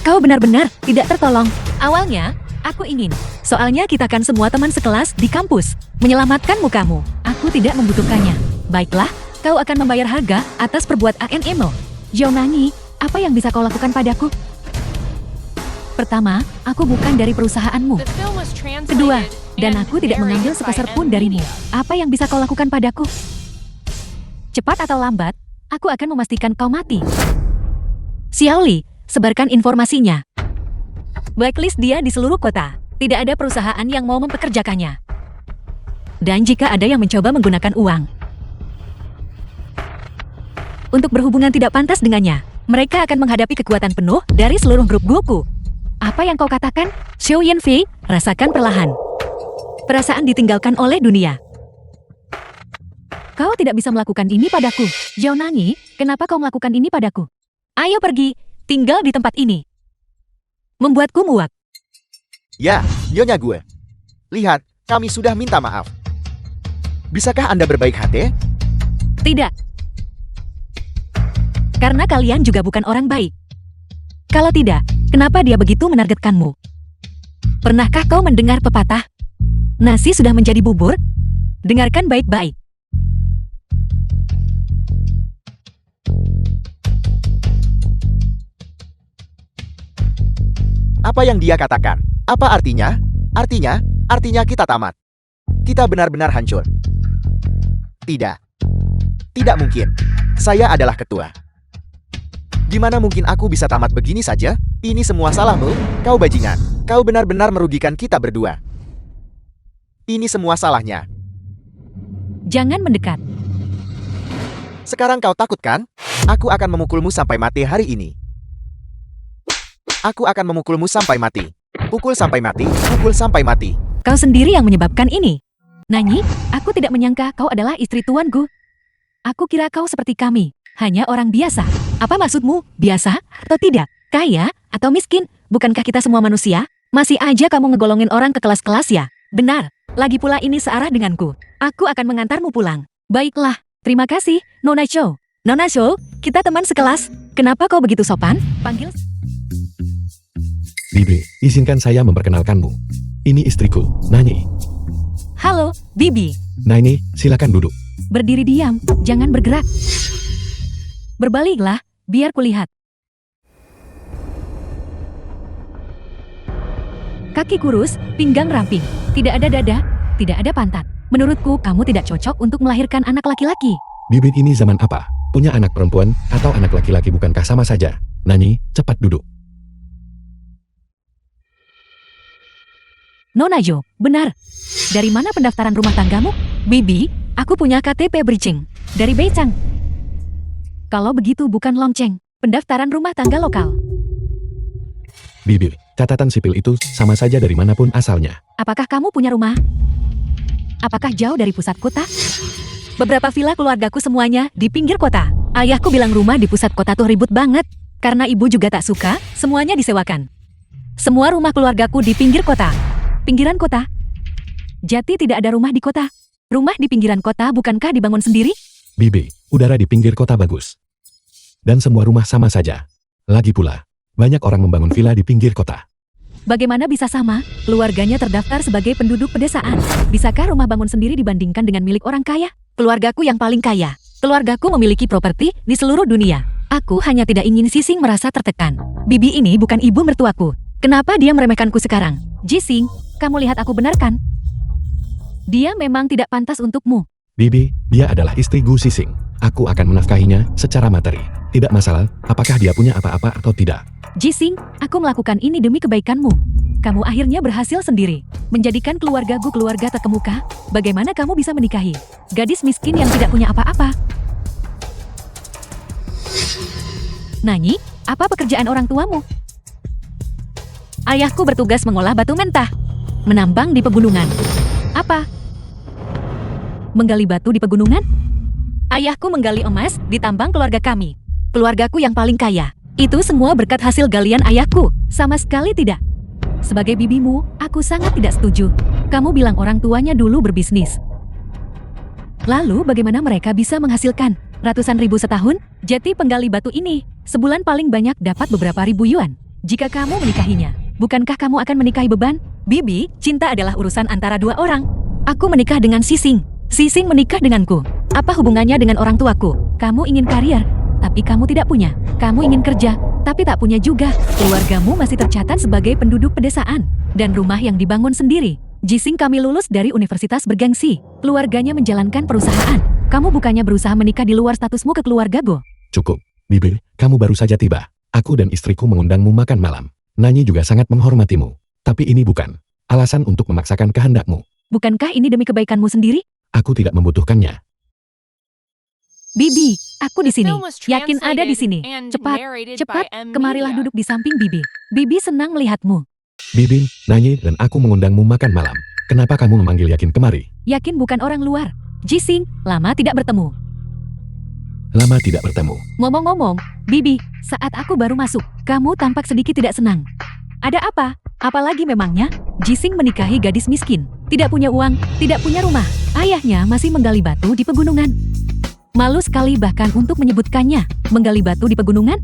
Speaker 1: Kau benar-benar tidak tertolong. Awalnya, aku ingin. Soalnya kita kan semua teman sekelas di kampus. Menyelamatkan mukamu. Aku tidak membutuhkannya. Baiklah, kau akan membayar harga atas perbuatanmu. Zhao Nanyi, apa yang bisa kau lakukan padaku? Pertama, aku bukan dari perusahaanmu.
Speaker 4: The film was translated
Speaker 1: Kedua, dan
Speaker 4: and
Speaker 1: aku tidak mengambil
Speaker 4: narrated by
Speaker 1: sepeser
Speaker 4: M
Speaker 1: pun darimu.
Speaker 4: Media.
Speaker 1: Apa yang bisa kau lakukan padaku? Cepat atau lambat, aku akan memastikan kau mati. Xiaoli, sebarkan informasinya. Blacklist dia di seluruh kota. Tidak ada perusahaan yang mau mempekerjakannya. Dan jika ada yang mencoba menggunakan uang untuk berhubungan tidak pantas dengannya, mereka akan menghadapi kekuatan penuh dari seluruh grup Goku. Apa yang kau katakan? Xiao Yanfei, rasakan perlahan. Perasaan ditinggalkan oleh dunia. Kau tidak bisa melakukan ini padaku. Zhao Nanyi, kenapa kau melakukan ini padaku? Ayo pergi, tinggal di tempat ini. Membuatku muak.
Speaker 3: Ya, nyonya gue. Lihat, kami sudah minta maaf. Bisakah Anda berbaik hati?
Speaker 1: Tidak. Karena kalian juga bukan orang baik. Kalau tidak, kenapa dia begitu menargetkanmu? Pernahkah kau mendengar pepatah? Nasi sudah menjadi bubur? Dengarkan baik-baik.
Speaker 3: Apa yang dia katakan? Apa artinya? Artinya kita tamat. Kita benar-benar hancur. Tidak. Tidak mungkin. Saya adalah ketua. Gimana mungkin aku bisa tamat begini saja? Ini semua salahmu, kau bajingan. Kau benar-benar merugikan kita berdua. Ini semua salahnya.
Speaker 1: Jangan mendekat.
Speaker 3: Sekarang kau takut kan? Aku akan memukulmu sampai mati hari ini. Aku akan memukulmu sampai mati. Pukul sampai mati, pukul sampai mati.
Speaker 1: Kau sendiri yang menyebabkan ini. Nanyi, aku tidak menyangka kau adalah istri tuanku. Aku kira kau seperti kami, hanya orang biasa. Apa maksudmu, biasa atau tidak? Kaya atau miskin? Bukankah kita semua manusia? Masih aja kamu ngegolongin orang ke kelas-kelas ya? Benar, lagi pula ini searah denganku. Aku akan mengantarmu pulang. Baiklah, terima kasih, Nona Cho. Nona Cho, kita teman sekelas. Kenapa kau begitu sopan? Panggil...
Speaker 2: Bibi, izinkan saya memperkenalkanmu. Ini istriku, Nanyi.
Speaker 1: Halo, Bibi.
Speaker 2: Nanyi, silakan duduk.
Speaker 1: Berdiri diam, jangan bergerak. Berbaliklah, biar kulihat. Kaki kurus, pinggang ramping. Tidak ada dada, tidak ada pantat. Menurutku, kamu tidak cocok untuk melahirkan anak laki-laki.
Speaker 2: Bibi, ini zaman apa? Punya anak perempuan atau anak laki-laki bukankah sama saja? Nanyi, cepat duduk.
Speaker 1: Nona Jo, benar. Dari mana pendaftaran rumah tanggamu? Bibi, aku punya KTP Bridging. Dari Beicang. Kalau begitu bukan lonceng. Pendaftaran rumah tangga lokal.
Speaker 2: Bibi, catatan sipil itu sama saja dari manapun asalnya.
Speaker 1: Apakah kamu punya rumah? Apakah jauh dari pusat kota? Beberapa villa keluargaku semuanya di pinggir kota. Ayahku bilang rumah di pusat kota tuh ribut banget. Karena ibu juga tak suka, semuanya disewakan. Semua rumah keluargaku di pinggir kota. Pinggiran kota? Jati tidak ada rumah di kota. Rumah di pinggiran kota bukankah dibangun sendiri?
Speaker 2: Bibi, udara di pinggir kota bagus. Dan semua rumah sama saja. Lagi pula, banyak orang membangun villa di pinggir kota.
Speaker 1: Bagaimana bisa sama? Keluarganya terdaftar sebagai penduduk pedesaan. Bisakah rumah bangun sendiri dibandingkan dengan milik orang kaya? Keluargaku yang paling kaya. Keluargaku memiliki properti di seluruh dunia. Aku hanya tidak ingin Sising merasa tertekan. Bibi ini bukan ibu mertuaku. Kenapa dia meremehkanku sekarang? Jising, kamu lihat aku benar kan? Dia memang tidak pantas untukmu.
Speaker 2: Bibi, dia adalah istri Gu Sising. Aku akan menafkahinya secara materi. Tidak masalah, apakah dia punya apa-apa atau tidak.
Speaker 1: Jising, aku melakukan ini demi kebaikanmu. Kamu akhirnya berhasil sendiri. Menjadikan keluarga Gu keluarga terkemuka. Bagaimana kamu bisa menikahi gadis miskin yang tidak punya apa-apa? Nanyi, apa pekerjaan orang tuamu? Ayahku bertugas mengolah batu mentah. Menambang di pegunungan. Apa? Menggali batu di pegunungan? Ayahku menggali emas di tambang keluarga kami. Keluargaku yang paling kaya. Itu semua berkat hasil galian ayahku. Sama sekali tidak. Sebagai bibimu, aku sangat tidak setuju. Kamu bilang orang tuanya dulu berbisnis. Lalu bagaimana mereka bisa menghasilkan ratusan ribu setahun? Jati penggali batu ini, sebulan paling banyak dapat beberapa ribu yuan. Jika kamu menikahinya, bukankah kamu akan menikahi beban? Bibi, cinta adalah urusan antara dua orang. Aku menikah dengan Sising. Sising menikah denganku. Apa hubungannya dengan orang tuaku? Kamu ingin karier, tapi kamu tidak punya. Kamu ingin kerja, tapi tak punya juga. Keluargamu masih tercatat sebagai penduduk pedesaan. Dan rumah yang dibangun sendiri. Jising kami lulus dari universitas bergengsi. Keluarganya menjalankan perusahaan. Kamu bukannya berusaha menikah di luar statusmu ke keluarga Go?
Speaker 2: Cukup, Bibi, kamu baru saja tiba. Aku dan istriku mengundangmu makan malam. Nanyi juga sangat menghormatimu. Tapi ini bukan alasan untuk memaksakan kehendakmu.
Speaker 1: Bukankah ini demi kebaikanmu sendiri?
Speaker 2: Aku tidak membutuhkannya.
Speaker 1: Bibi, aku di
Speaker 4: The
Speaker 1: sini.
Speaker 4: film was
Speaker 1: Yakin ada di
Speaker 4: translated
Speaker 1: sini.
Speaker 4: and
Speaker 1: Cepat,
Speaker 4: narrated
Speaker 1: cepat,
Speaker 4: by M.
Speaker 1: kemarilah
Speaker 4: Media.
Speaker 1: duduk di samping Bibi. Bibi senang melihatmu.
Speaker 2: Bibin, Nanyi dan aku mengundangmu makan malam. Kenapa kamu memanggil Yakin kemari?
Speaker 1: Yakin bukan orang luar. Jising, lama tidak bertemu.
Speaker 2: Lama tidak bertemu.
Speaker 1: Ngomong-ngomong, Bibi, saat aku baru masuk, kamu tampak sedikit tidak senang. Ada apa? Apalagi memangnya? Jising menikahi gadis miskin, tidak punya uang, tidak punya rumah. Ayahnya masih menggali batu di pegunungan. Malu sekali bahkan untuk menyebutkannya, menggali batu di pegunungan?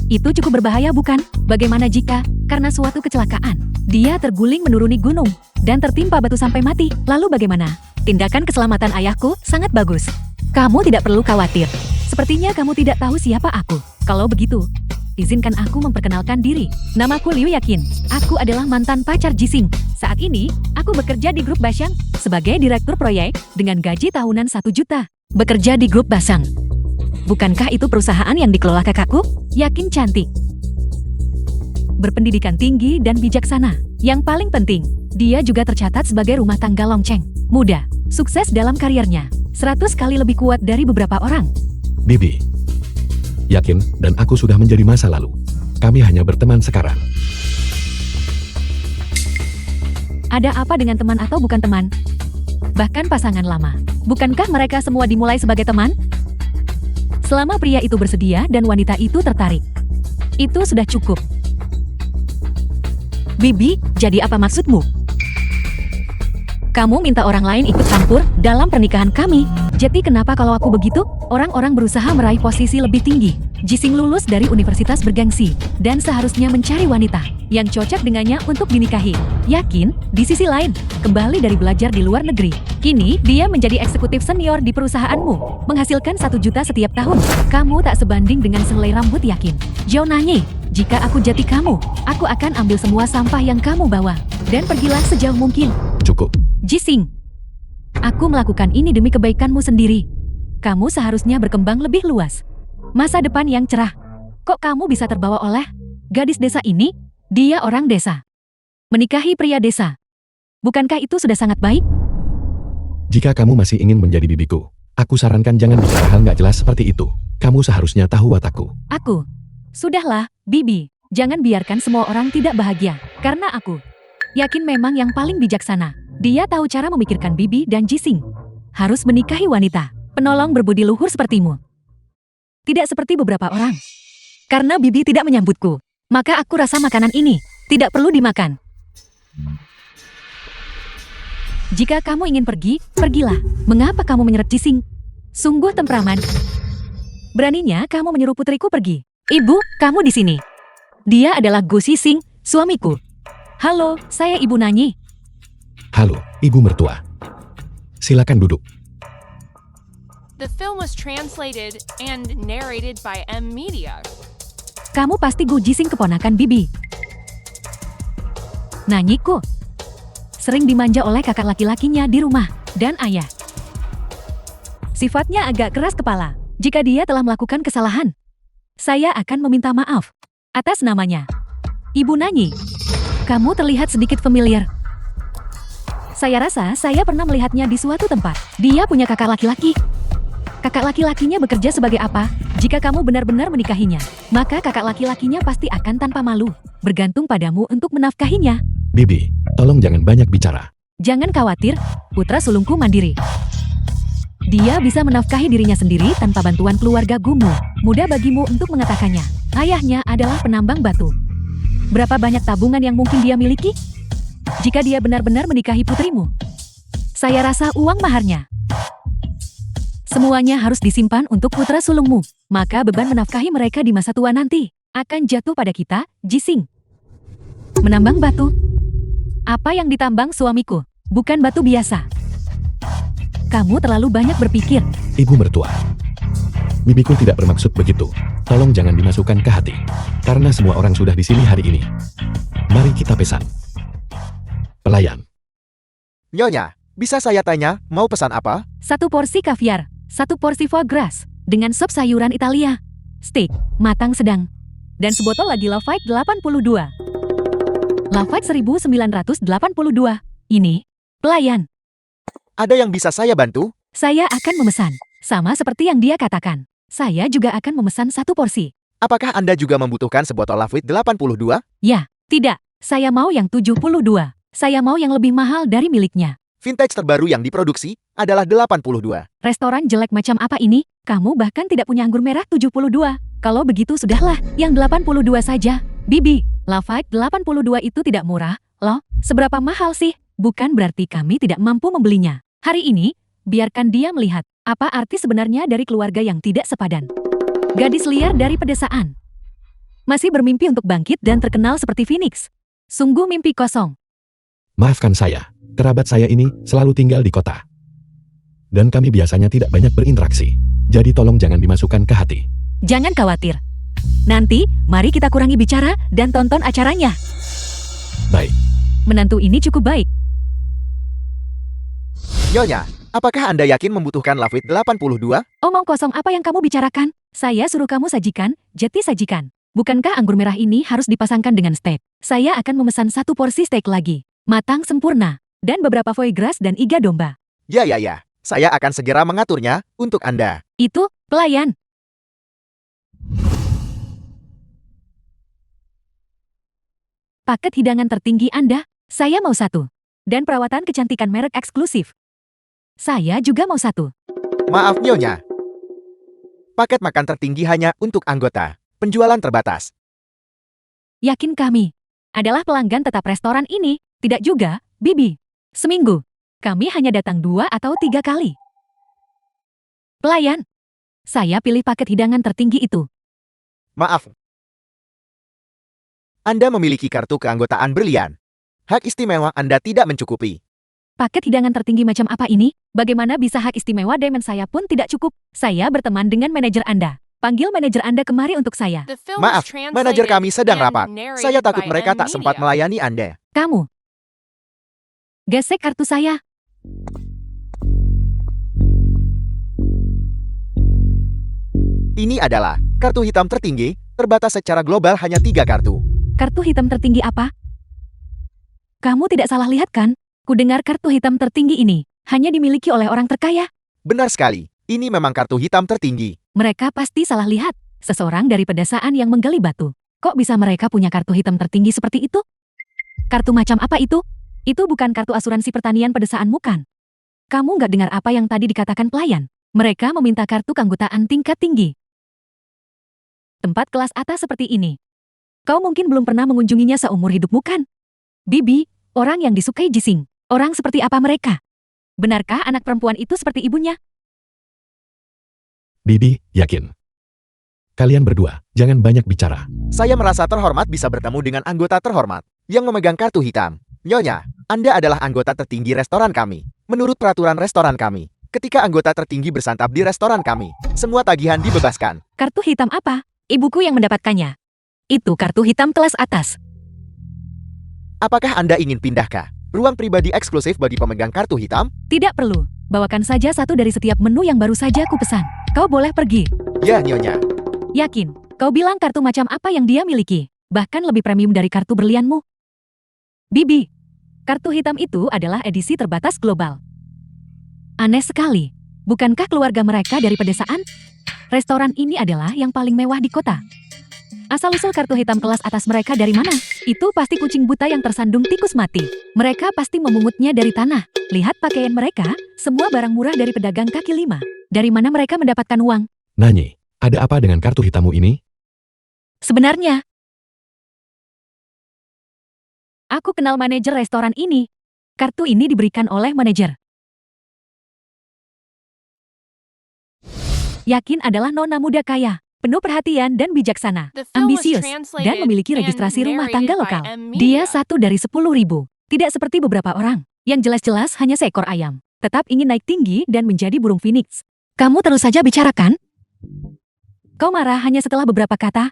Speaker 1: Itu cukup berbahaya bukan? Bagaimana jika, karena suatu kecelakaan, dia terguling menuruni gunung, dan tertimpa batu sampai mati? Lalu bagaimana? Tindakan keselamatan ayahku sangat bagus. Kamu tidak perlu khawatir. Sepertinya kamu tidak tahu siapa aku. Kalau begitu, izinkan aku memperkenalkan diri. Namaku Liu Yakin. Aku adalah mantan pacar Jising. Saat ini, aku bekerja di grup Basyang sebagai direktur proyek dengan gaji tahunan 1 juta. Bekerja di grup Basang. Bukankah itu perusahaan yang dikelola kakakku? Yakin cantik. Berpendidikan tinggi dan bijaksana. Yang paling penting, dia juga tercatat sebagai rumah tangga lonceng. Muda, sukses dalam karirnya. 100 kali lebih kuat dari beberapa orang.
Speaker 2: Bibi. Yakin dan aku sudah menjadi masa lalu. Kami hanya berteman sekarang.
Speaker 1: Ada apa dengan teman atau bukan teman? Bahkan pasangan lama. Bukankah mereka semua dimulai sebagai teman? Selama pria itu bersedia dan wanita itu tertarik. Itu sudah cukup. Bibi, jadi apa maksudmu? Kamu minta orang lain ikut campur dalam pernikahan kami. Jadi kenapa kalau aku begitu? Orang-orang berusaha meraih posisi lebih tinggi. Jising lulus dari universitas bergengsi dan seharusnya mencari wanita yang cocok dengannya untuk dinikahi. Yakin, di sisi lain, kembali dari belajar di luar negeri. Kini, dia menjadi eksekutif senior di perusahaanmu, menghasilkan 1 juta setiap tahun. Kamu tak sebanding dengan sehelai rambut Yakin. Zhao Nanyi, jika aku jati kamu, aku akan ambil semua sampah yang kamu bawa dan pergilah sejauh mungkin.
Speaker 2: Cukup.
Speaker 1: Jising, aku melakukan ini demi kebaikanmu sendiri. Kamu seharusnya berkembang lebih luas. Masa depan yang cerah. Kok kamu bisa terbawa oleh gadis desa ini? Dia orang desa. Menikahi pria desa. Bukankah itu sudah sangat baik?
Speaker 2: Jika kamu masih ingin menjadi bibiku, aku sarankan jangan bicara hal nggak jelas seperti itu. Kamu seharusnya tahu watakku.
Speaker 1: Aku. Sudahlah, Bibi. Jangan biarkan semua orang tidak bahagia. Karena aku. Yakin memang yang paling bijaksana. Dia tahu cara memikirkan Bibi dan Jising. Harus menikahi wanita penolong berbudi luhur sepertimu. Tidak seperti beberapa orang. Karena Bibi tidak menyambutku, maka aku rasa makanan ini tidak perlu dimakan. Jika kamu ingin pergi, pergilah. Mengapa kamu menyeret Jising? Sungguh temperamen. Beraninya kamu menyuruh putriku pergi. Ibu, kamu di sini. Dia adalah Gu Xixing, suamiku. Halo, saya Ibu Nanyi.
Speaker 2: Halo, Ibu mertua. Silakan duduk.
Speaker 4: The film was translated and narrated by M. Media.
Speaker 1: Kamu pasti Gu Jising keponakan Bibi. Nanyiku. Sering dimanja oleh kakak laki-lakinya di rumah dan ayah. Sifatnya agak keras kepala. Jika dia telah melakukan kesalahan, saya akan meminta maaf atas namanya. Ibu Nanyi, kamu terlihat sedikit familiar. Saya rasa saya pernah melihatnya di suatu tempat. Dia punya kakak laki-laki. Kakak laki-lakinya bekerja sebagai apa? Jika kamu benar-benar menikahinya, maka kakak laki-lakinya pasti akan tanpa malu bergantung padamu untuk menafkahinya.
Speaker 2: Bibi, tolong jangan banyak bicara.
Speaker 1: Jangan khawatir, putra sulungku mandiri. Dia bisa menafkahi dirinya sendiri tanpa bantuan keluarga Gumu. Mudah bagimu untuk mengatakannya. Ayahnya adalah penambang batu. Berapa banyak tabungan yang mungkin dia miliki? Jika dia benar-benar menikahi putrimu, saya rasa uang maharnya. Semuanya harus disimpan untuk putra sulungmu. Maka beban menafkahi mereka di masa tua nanti akan jatuh pada kita, Jising. Menambang batu. Apa yang ditambang suamiku? Bukan batu biasa. Kamu terlalu banyak berpikir.
Speaker 2: Ibu mertua. Bibiku tidak bermaksud begitu. Tolong jangan dimasukkan ke hati. Karena semua orang sudah di sini hari ini. Mari kita pesan. Pelayan.
Speaker 3: Nyonya, bisa saya tanya, mau pesan apa?
Speaker 1: 1 porsi kaviar, 1 porsi foie gras, dengan sop sayuran Italia. Steak, matang sedang. Dan sebotol lagi Lafite 82. Lafite 1982. Ini, pelayan.
Speaker 3: Ada yang bisa saya bantu?
Speaker 1: Saya akan memesan. Sama seperti yang dia katakan. Saya juga akan memesan 1 porsi.
Speaker 3: Apakah Anda juga membutuhkan sebotol Lafite 82?
Speaker 1: Ya, tidak. Saya mau yang 72. Saya mau yang lebih mahal dari miliknya.
Speaker 3: Vintage terbaru yang diproduksi adalah 82.
Speaker 1: Restoran jelek macam apa ini? Kamu bahkan tidak punya anggur merah 72. Kalau begitu sudahlah, yang 82 saja. Bibi, Lafite 82 itu tidak murah, loh. Seberapa mahal sih? Bukan berarti kami tidak mampu membelinya. Hari ini, biarkan dia melihat apa arti sebenarnya dari keluarga yang tidak sepadan. Gadis liar dari pedesaan. Masih bermimpi untuk bangkit dan terkenal seperti Phoenix. Sungguh mimpi kosong.
Speaker 2: Maafkan saya, kerabat saya ini selalu tinggal di kota. Dan kami biasanya tidak banyak berinteraksi. Jadi tolong jangan dimasukkan ke hati.
Speaker 1: Jangan khawatir. Nanti, mari kita kurangi bicara dan tonton acaranya.
Speaker 2: Baik,
Speaker 1: Menantu ini cukup baik.
Speaker 3: Nyonya, apakah Anda yakin membutuhkan Lafite 82?
Speaker 1: Omong kosong apa yang kamu bicarakan? Saya suruh kamu sajikan, Jeti sajikan. Bukankah anggur merah ini harus dipasangkan dengan steak? Saya akan memesan 1 porsi steak lagi. Matang sempurna. Dan beberapa foie gras dan iga domba.
Speaker 3: Ya. Saya akan segera mengaturnya untuk Anda.
Speaker 1: Itu, pelayan. Paket hidangan tertinggi Anda, saya mau 1. Dan perawatan kecantikan merek eksklusif. Saya juga mau 1.
Speaker 3: Maaf Nyonya. Paket makan tertinggi hanya untuk anggota. Penjualan terbatas.
Speaker 1: Yakin kami adalah pelanggan tetap restoran ini, tidak juga, Bibi. Seminggu, kami hanya datang 2 atau 3 kali. Pelayan, saya pilih paket hidangan tertinggi itu.
Speaker 3: Maaf. Anda memiliki kartu keanggotaan berlian. Hak istimewa Anda tidak mencukupi.
Speaker 1: Paket hidangan tertinggi macam apa ini? Bagaimana bisa hak istimewa diamond saya pun tidak cukup? Saya berteman dengan manajer Anda. Panggil manajer Anda kemari untuk saya.
Speaker 4: The film
Speaker 3: Maaf,
Speaker 4: was translated
Speaker 3: manajer kami sedang
Speaker 4: and
Speaker 3: rapat.
Speaker 4: narrated
Speaker 3: Saya takut
Speaker 4: by
Speaker 3: mereka
Speaker 4: M
Speaker 3: tak sempat
Speaker 4: Media.
Speaker 3: melayani Anda.
Speaker 1: Kamu. Gesek kartu saya.
Speaker 3: Ini adalah kartu hitam tertinggi, terbatas secara global hanya 3 kartu.
Speaker 1: Kartu hitam tertinggi apa? Kamu tidak salah lihat kan? Kudengar kartu hitam tertinggi ini hanya dimiliki oleh orang terkaya.
Speaker 3: Benar sekali, ini memang kartu hitam tertinggi.
Speaker 1: Mereka pasti salah lihat. Seseorang dari pedesaan yang menggali batu. Kok bisa mereka punya kartu hitam tertinggi seperti itu? Kartu macam apa itu? Itu bukan kartu asuransi pertanian pedesaan bukan? Kamu nggak dengar apa yang tadi dikatakan pelayan? Mereka meminta kartu keanggotaan tingkat tinggi. Tempat kelas atas seperti ini. Kau mungkin belum pernah mengunjunginya seumur hidupmu kan? Bibi, orang yang disukai Jising. Orang seperti apa mereka? Benarkah anak perempuan itu seperti ibunya?
Speaker 2: Bibi, yakin. Kalian berdua, jangan banyak bicara.
Speaker 3: Saya merasa terhormat bisa bertemu dengan anggota terhormat yang memegang kartu hitam. Nyonya, Anda adalah anggota tertinggi restoran kami. Menurut peraturan restoran kami, ketika anggota tertinggi bersantap di restoran kami, semua tagihan dibebaskan.
Speaker 1: Kartu hitam apa? Ibuku yang mendapatkannya. Itu kartu hitam kelas atas.
Speaker 3: Apakah Anda ingin pindah ke ruang pribadi eksklusif bagi pemegang kartu hitam?
Speaker 1: Tidak perlu. Bawakan saja 1 dari setiap menu yang baru saja ku pesan. Kau boleh pergi.
Speaker 3: Ya, Nyonya.
Speaker 1: Yakin? Kau bilang kartu macam apa yang dia miliki? Bahkan lebih premium dari kartu berlianmu. Bibi, kartu hitam itu adalah edisi terbatas global. Aneh sekali. Bukankah keluarga mereka dari pedesaan? Restoran ini adalah yang paling mewah di kota. Asal-usul kartu hitam kelas atas mereka dari mana? Itu pasti kucing buta yang tersandung tikus mati. Mereka pasti memungutnya dari tanah. Lihat pakaian mereka, semua barang murah dari pedagang kaki 5. Dari mana mereka mendapatkan uang?
Speaker 2: Nanyi, ada apa dengan kartu hitammu ini?
Speaker 1: Sebenarnya, aku kenal manajer restoran ini. Kartu ini diberikan oleh manajer. Yakin adalah nona muda kaya, penuh perhatian dan bijaksana,
Speaker 4: The film was
Speaker 1: ambisius,
Speaker 4: translated
Speaker 1: dan memiliki
Speaker 4: and
Speaker 1: registrasi rumah
Speaker 4: narrated
Speaker 1: tangga
Speaker 4: by
Speaker 1: lokal.
Speaker 4: M
Speaker 1: Dia
Speaker 4: Media.
Speaker 1: 1 dari 10.000. Tidak seperti beberapa orang, yang jelas-jelas hanya seekor ayam. Tetap ingin naik tinggi dan menjadi burung phoenix. Kamu terus saja bicarakan? Kau marah hanya setelah beberapa kata?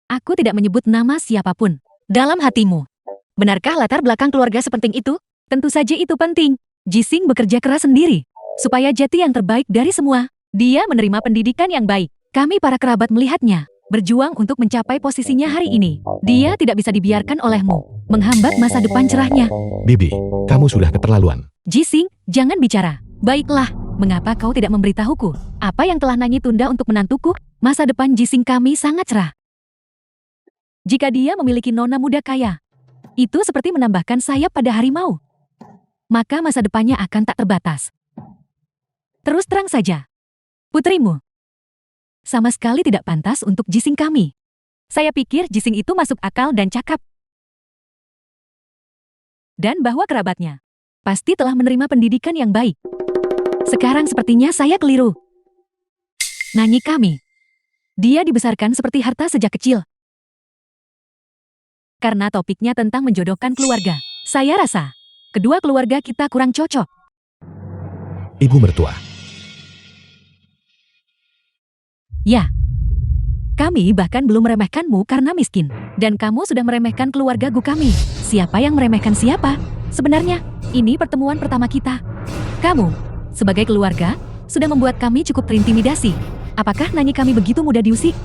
Speaker 1: Aku tidak menyebut nama siapapun. Dalam hatimu. Benarkah latar belakang keluarga sepenting itu? Tentu saja itu penting. Jising bekerja keras sendiri. Supaya Jeti yang terbaik dari semua. Dia menerima pendidikan yang baik. Kami para kerabat melihatnya. berjuang untuk mencapai posisinya hari ini. Dia tidak bisa dibiarkan olehmu, menghambat masa depan cerahnya.
Speaker 2: Bibi, kamu sudah keterlaluan.
Speaker 1: Jising, jangan bicara. Baiklah, mengapa kau tidak memberitahuku? Apa yang telah Nanyi tunda untuk menantuku? Masa depan Jising kami sangat cerah. Jika dia memiliki nona muda kaya, itu seperti menambahkan sayap pada harimau. Maka masa depannya akan tak terbatas. Terus terang saja, putrimu sama sekali tidak pantas untuk Jising kami. Saya pikir Jising itu masuk akal dan cakap. Dan bahwa kerabatnya pasti telah menerima pendidikan yang baik. Sekarang sepertinya saya keliru. Nanyi kami, dia dibesarkan seperti harta sejak kecil. Karena topiknya tentang menjodohkan keluarga, saya rasa kedua keluarga kita kurang cocok.
Speaker 2: Ibu mertua.
Speaker 1: Ya, kami bahkan belum meremehkanmu karena miskin. Dan kamu sudah meremehkan keluarga Gu kami. Siapa yang meremehkan siapa? Sebenarnya, ini pertemuan pertama kita. Kamu, sebagai keluarga, sudah membuat kami cukup terintimidasi. Apakah Nanyi kami begitu mudah diusik?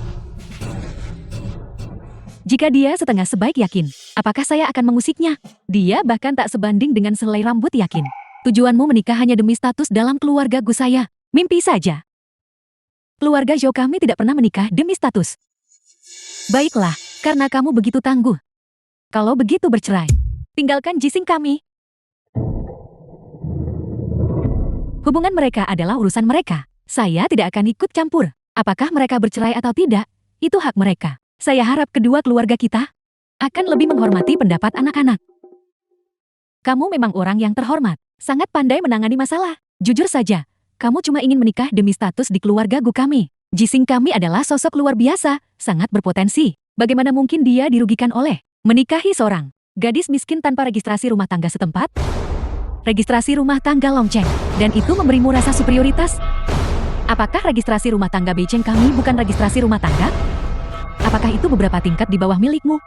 Speaker 1: Jika dia setengah sebaik Yakin, apakah saya akan mengusiknya? Dia bahkan tak sebanding dengan selai rambut Yakin. Tujuanmu menikah hanya demi status dalam keluarga Gu saya. Mimpi saja. Keluarga Zhou kami tidak pernah menikah demi status. Baiklah, karena kamu begitu tangguh. Kalau begitu bercerai, tinggalkan Jising kami. Hubungan mereka adalah urusan mereka. Saya tidak akan ikut campur. Apakah mereka bercerai atau tidak, itu hak mereka. Saya harap kedua keluarga kita akan lebih menghormati pendapat anak-anak. Kamu memang orang yang terhormat, sangat pandai menangani masalah. Jujur saja, kamu cuma ingin menikah demi status di keluarga Gu kami. Jising kami adalah sosok luar biasa, sangat berpotensi. Bagaimana mungkin dia dirugikan oleh menikahi seorang gadis miskin tanpa registrasi rumah tangga setempat? Registrasi rumah tangga Longcheng, dan itu memberimu rasa superioritas? Apakah registrasi rumah tangga Beicheng kami bukan registrasi rumah tangga? Apakah itu beberapa tingkat di bawah milikmu?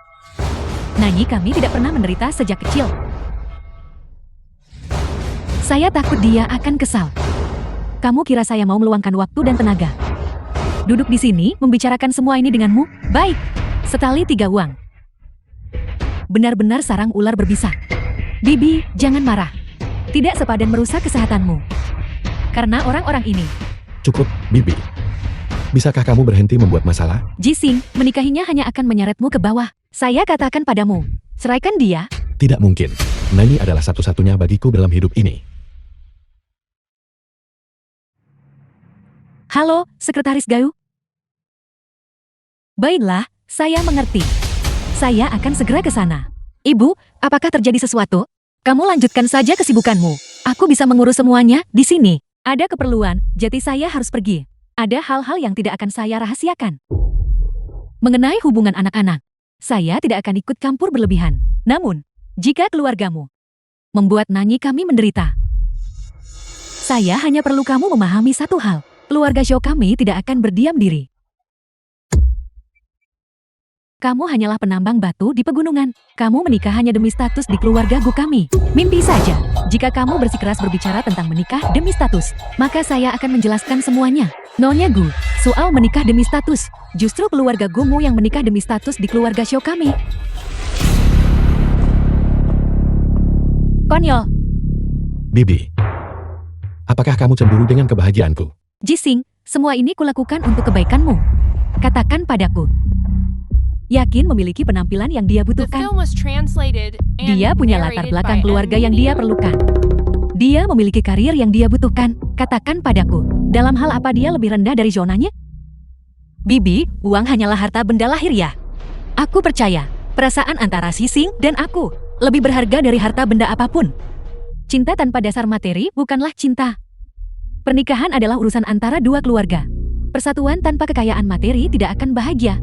Speaker 1: Nanyi kami tidak pernah menderita sejak kecil. Saya takut dia akan kesal. Kamu kira saya mau meluangkan waktu dan tenaga duduk di sini membicarakan semua ini denganmu? Baik, setali 3 uang. Benar-benar sarang ular berbisa. Bibi, jangan marah. Tidak sepadan merusak kesehatanmu. Karena orang-orang ini.
Speaker 2: Cukup, Bibi. Bisakah kamu berhenti membuat masalah?
Speaker 1: Jising, menikahinya hanya akan menyeretmu ke bawah. Saya katakan padamu, ceraikan dia.
Speaker 2: Tidak mungkin. Nanyi adalah satu-satunya bagiku dalam hidup ini.
Speaker 1: Halo, Sekretaris Gayu. Baiklah, saya mengerti. Saya akan segera ke sana. Ibu, apakah terjadi sesuatu? Kamu lanjutkan saja kesibukanmu. Aku bisa mengurus semuanya di sini. Ada keperluan, jadi saya harus pergi. Ada hal-hal yang tidak akan saya rahasiakan. Mengenai hubungan anak-anak, saya tidak akan ikut campur berlebihan. Namun, jika keluargamu membuat Nanyi kami menderita, saya hanya perlu kamu memahami satu hal. Keluarga Zhou kami tidak akan berdiam diri. Kamu hanyalah penambang batu di pegunungan. Kamu menikah hanya demi status di keluarga Gu kami. Mimpi saja. Jika kamu bersikeras berbicara tentang menikah demi status, maka saya akan menjelaskan semuanya. Nyonya Gu, soal menikah demi status, justru keluarga Gumu yang menikah demi status di keluarga Zhou kami. Konyol.
Speaker 2: Bibi, apakah kamu cemburu dengan kebahagiaanku?
Speaker 1: Jising, semua ini kulakukan untuk kebaikanmu. Katakan padaku. Yakin memiliki penampilan yang dia
Speaker 4: The
Speaker 1: butuhkan.
Speaker 4: film was translated and
Speaker 1: Dia punya latar
Speaker 4: narrated
Speaker 1: belakang
Speaker 4: by
Speaker 1: keluarga
Speaker 4: M.
Speaker 1: yang dia perlukan. Dia memiliki karir yang dia butuhkan. Katakan padaku, dalam hal apa dia lebih rendah dari zonanya? Bibi, uang hanyalah harta benda lahiriah. Aku percaya, perasaan antara Sising dan aku lebih berharga dari harta benda apapun. Cinta tanpa dasar materi bukanlah cinta. Pernikahan adalah urusan antara dua keluarga. Persatuan tanpa kekayaan materi tidak akan bahagia.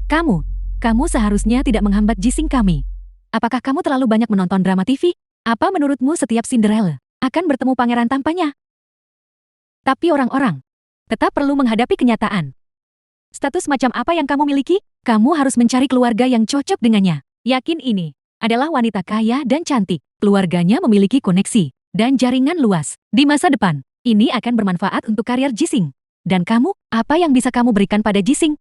Speaker 1: Kamu seharusnya tidak menghambat Jising kami. Apakah kamu terlalu banyak menonton drama TV? Apa menurutmu setiap Cinderella akan bertemu pangeran tampanya? Tapi orang-orang tetap perlu menghadapi kenyataan. Status macam apa yang kamu miliki? Kamu harus mencari keluarga yang cocok dengannya. Yakin ini adalah wanita kaya dan cantik. Keluarganya memiliki koneksi dan jaringan luas. Di masa depan, ini akan bermanfaat untuk karier Jising. Dan kamu, apa yang bisa kamu berikan pada Jising?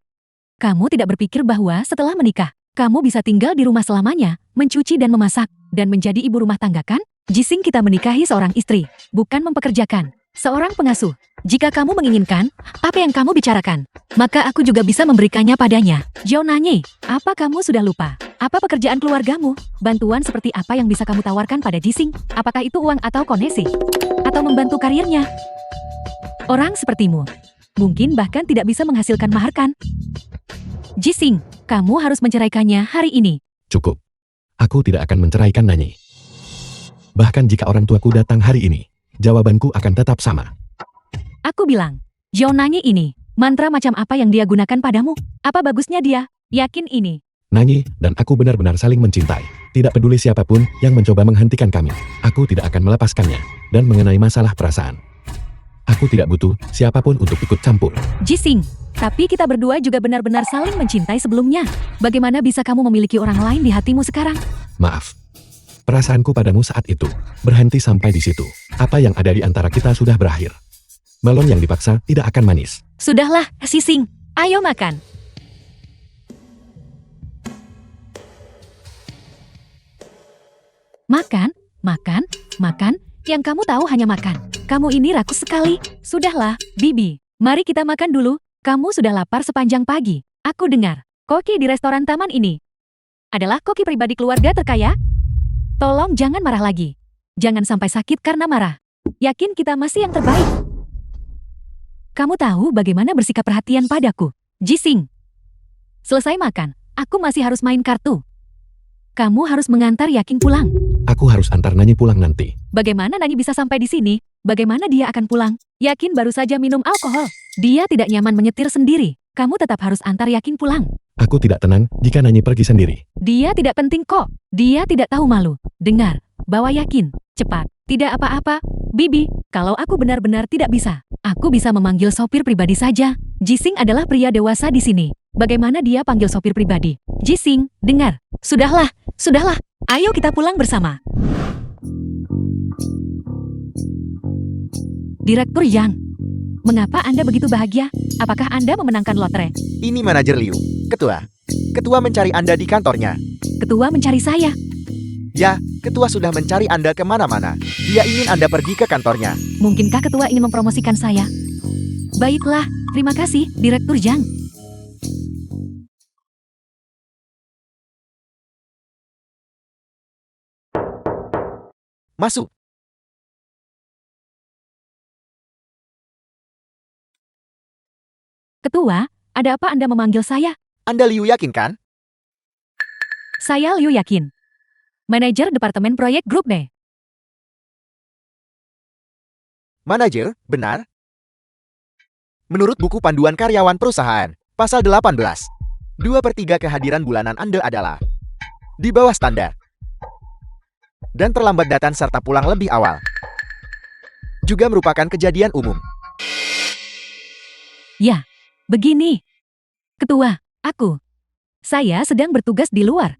Speaker 1: Kamu tidak berpikir bahwa setelah menikah, kamu bisa tinggal di rumah selamanya, mencuci dan memasak, dan menjadi ibu rumah tangga kan? Jising, kita menikahi seorang istri, bukan mempekerjakan seorang pengasuh. Jika kamu menginginkan, apa yang kamu bicarakan, maka aku juga bisa memberikannya padanya. Jonanye, apa kamu sudah lupa? Apa pekerjaan keluargamu? Bantuan seperti apa yang bisa kamu tawarkan pada Jising? Apakah itu uang atau koneksi? Atau membantu karirnya? Orang sepertimu, mungkin bahkan tidak bisa menghasilkan mahar kan? Jising, kamu harus menceraikannya hari ini.
Speaker 2: Cukup. Aku tidak akan menceraikan Nanyi. Bahkan jika orang tuaku datang hari ini, jawabanku akan tetap sama.
Speaker 1: Aku bilang, Jonanye ini, mantra macam apa yang dia gunakan padamu? Apa bagusnya dia? Yakin ini?
Speaker 2: Nanyi dan aku benar-benar saling mencintai. Tidak peduli siapapun yang mencoba menghentikan kami, aku tidak akan melepaskannya. Dan mengenai masalah perasaan, aku tidak butuh siapapun untuk ikut campur.
Speaker 1: Jising, tapi kita berdua juga benar-benar saling mencintai sebelumnya. Bagaimana bisa kamu memiliki orang lain di hatimu sekarang?
Speaker 2: Maaf. Perasaanku padamu saat itu berhenti sampai di situ. Apa yang ada di antara kita sudah berakhir. Melon yang dipaksa tidak akan manis.
Speaker 1: Sudahlah, Sising. Ayo makan. Makan, makan, makan. Yang kamu tahu hanya makan. Kamu ini rakus sekali. Sudahlah, Bibi. Mari kita makan dulu. Kamu sudah lapar sepanjang pagi. Aku dengar, koki di restoran taman ini adalah koki pribadi keluarga terkaya. Tolong jangan marah lagi. Jangan sampai sakit karena marah. Yakin kita masih yang terbaik. Kamu tahu bagaimana bersikap perhatian padaku. Jising. Selesai makan, aku masih harus main kartu. Kamu harus mengantar Yakin pulang.
Speaker 2: Aku harus antar Nanyi pulang nanti.
Speaker 1: Bagaimana Nanyi bisa sampai di sini? Bagaimana dia akan pulang? Yakin baru saja minum alkohol. Dia tidak nyaman menyetir sendiri. Kamu tetap harus antar Yakin pulang.
Speaker 2: Aku tidak tenang jika Nanyi pergi sendiri.
Speaker 1: Dia tidak penting kok. Dia tidak tahu malu. Dengar, bawa Yakin. Cepat. Tidak apa-apa. Bibi, kalau aku benar-benar tidak bisa, aku bisa memanggil sopir pribadi saja. Jising adalah pria dewasa di sini. Bagaimana dia panggil sopir pribadi? Jising, dengar. Sudahlah, sudahlah. Ayo kita pulang bersama. Direktur Yang, mengapa Anda begitu bahagia? Apakah Anda memenangkan lotre?
Speaker 3: Ini manajer Liu, ketua. Ketua mencari Anda di kantornya.
Speaker 1: Ketua mencari saya.
Speaker 3: Ya, ketua sudah mencari Anda kemana-mana. Dia ingin Anda pergi ke kantornya.
Speaker 1: Mungkinkah ketua ingin mempromosikan saya? Baiklah, terima kasih, Direktur Yang.
Speaker 3: Masuk.
Speaker 1: Ketua, ada apa Anda memanggil saya?
Speaker 3: Anda Liu Yakin kan?
Speaker 1: Saya Liu Yakin. Manajer Departemen Proyek Grup B.
Speaker 3: Manajer, benar? Menurut buku panduan karyawan perusahaan, pasal 18, 2/3 kehadiran bulanan Anda adalah di bawah standar. Dan terlambat datang serta pulang lebih awal. Juga merupakan kejadian umum.
Speaker 1: Ya, begini. Ketua, saya sedang bertugas di luar.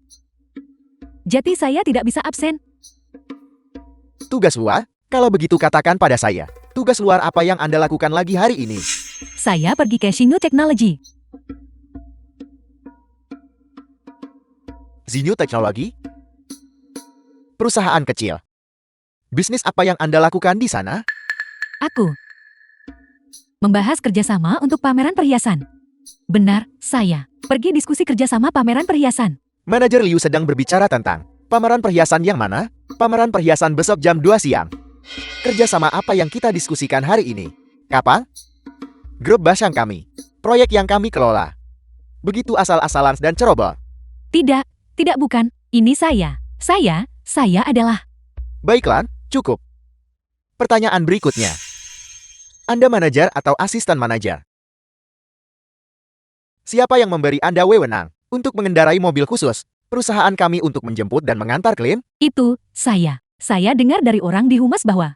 Speaker 1: Jadi saya tidak bisa absen.
Speaker 3: Tugas luar? Kalau begitu katakan pada saya. Tugas luar apa yang Anda lakukan lagi hari ini?
Speaker 1: Saya pergi ke Xingyu Technology.
Speaker 3: Xingyu Technology? Perusahaan kecil. Bisnis apa yang Anda lakukan di sana?
Speaker 1: Aku membahas kerjasama untuk pameran perhiasan. Benar, saya pergi diskusi kerjasama pameran perhiasan.
Speaker 3: Manajer Liu sedang berbicara tentang pameran perhiasan yang mana? Pameran perhiasan besok jam 2 siang. Kerjasama apa yang kita diskusikan hari ini? Kapan? Grup Basang kami. Proyek yang kami kelola. Begitu asal-asalan dan ceroboh.
Speaker 1: Tidak bukan. Ini saya. Saya adalah.
Speaker 3: Baiklah, cukup. Pertanyaan berikutnya. Anda manajer atau asisten manajer? Siapa yang memberi Anda wewenang untuk mengendarai mobil khusus perusahaan kami untuk menjemput dan mengantar klien?
Speaker 1: Itu, saya. Saya dengar dari orang di humas bahwa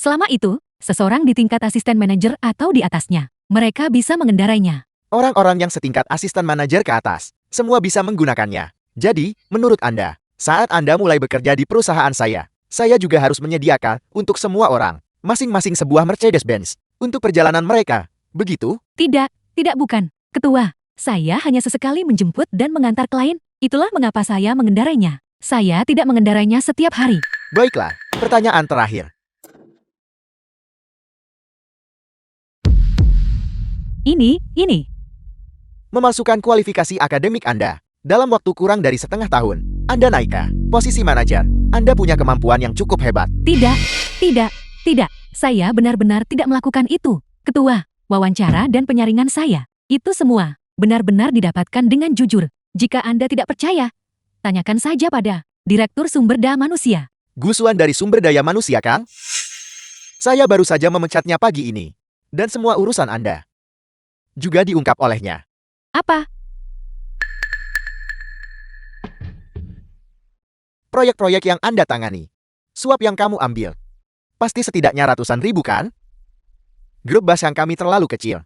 Speaker 1: selama itu, seseorang di tingkat asisten manajer atau di atasnya, mereka bisa mengendarainya.
Speaker 3: Orang-orang yang setingkat asisten manajer ke atas, semua bisa menggunakannya. Jadi, menurut Anda, saat Anda mulai bekerja di perusahaan saya juga harus menyediakan untuk semua orang, masing-masing sebuah Mercedes-Benz, untuk perjalanan mereka. Begitu?
Speaker 1: Tidak bukan. Ketua, Saya hanya sesekali menjemput dan mengantar klien. Itulah mengapa saya mengendarainya. Saya tidak mengendarainya setiap hari.
Speaker 3: Baiklah, pertanyaan terakhir.
Speaker 1: Ini.
Speaker 3: Memasukkan kualifikasi akademik Anda. Dalam waktu kurang dari setengah tahun, Anda naik ke posisi manajer. Anda punya kemampuan yang cukup hebat.
Speaker 1: Tidak. Saya benar-benar tidak melakukan itu. Ketua, wawancara dan penyaringan saya. Itu semua benar-benar didapatkan dengan jujur. Jika Anda tidak percaya, tanyakan saja pada Direktur Sumber Daya Manusia.
Speaker 3: Gusuan dari sumber daya manusia, Kang? Saya baru saja memecatnya pagi ini. Dan semua urusan Anda juga diungkap olehnya.
Speaker 1: Apa?
Speaker 3: Proyek-proyek yang Anda tangani, suap yang kamu ambil, pasti setidaknya ratusan ribu, kan? Grup bas yang kami terlalu kecil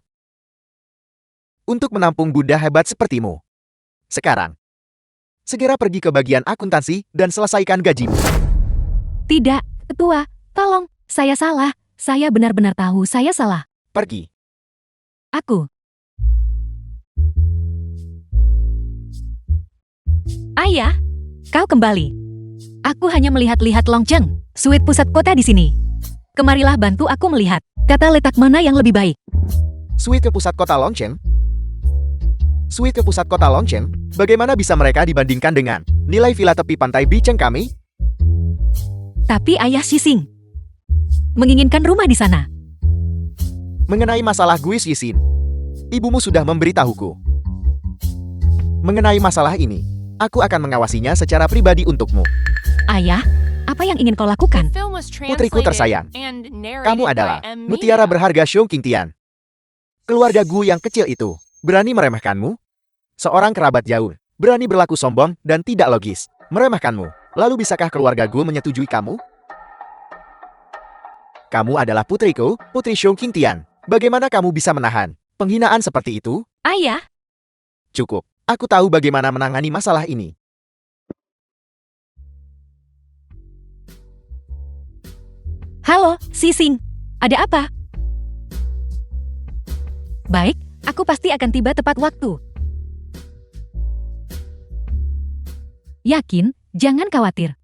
Speaker 3: untuk menampung Buddha hebat sepertimu. Sekarang, segera pergi ke bagian akuntansi dan selesaikan gajimu.
Speaker 1: Tidak, Ketua. Tolong, saya salah. Saya benar-benar tahu saya salah.
Speaker 3: Pergi.
Speaker 1: Aku. Ayah, kau kembali. Aku hanya melihat-lihat Longcheng, suite pusat kota di sini. Kemarilah bantu aku melihat, kata letak mana yang lebih baik.
Speaker 3: Suite ke pusat kota Longcheng? Suite ke pusat kota Longcheng? Bagaimana bisa mereka dibandingkan dengan nilai villa tepi pantai Bicheng kami?
Speaker 1: Tapi ayah Sising menginginkan rumah di sana.
Speaker 3: Mengenai masalah Gui Sisin, ibumu sudah memberitahuku. Mengenai masalah ini, aku akan mengawasinya secara pribadi untukmu.
Speaker 1: Ayah, apa yang ingin kau lakukan?
Speaker 4: Film was
Speaker 3: Putriku
Speaker 4: translated
Speaker 3: tersayang,
Speaker 4: and narrated
Speaker 3: kamu adalah
Speaker 4: by M.
Speaker 3: mutiara
Speaker 4: Mia.
Speaker 3: berharga Xiong Qingtian. Keluarga Gu yang kecil itu berani meremehkanmu? Seorang kerabat jauh, berani berlaku sombong dan tidak logis, meremehkanmu. Lalu bisakah keluarga Gu menyetujui kamu? Kamu adalah putriku, Putri Xiong Qingtian. Bagaimana kamu bisa menahan penghinaan seperti itu?
Speaker 1: Ayah,
Speaker 3: Cukup, aku tahu bagaimana menangani masalah ini.
Speaker 1: halo, Sising. Ada apa? Baik, aku pasti akan tiba tepat waktu. Yakin, jangan khawatir.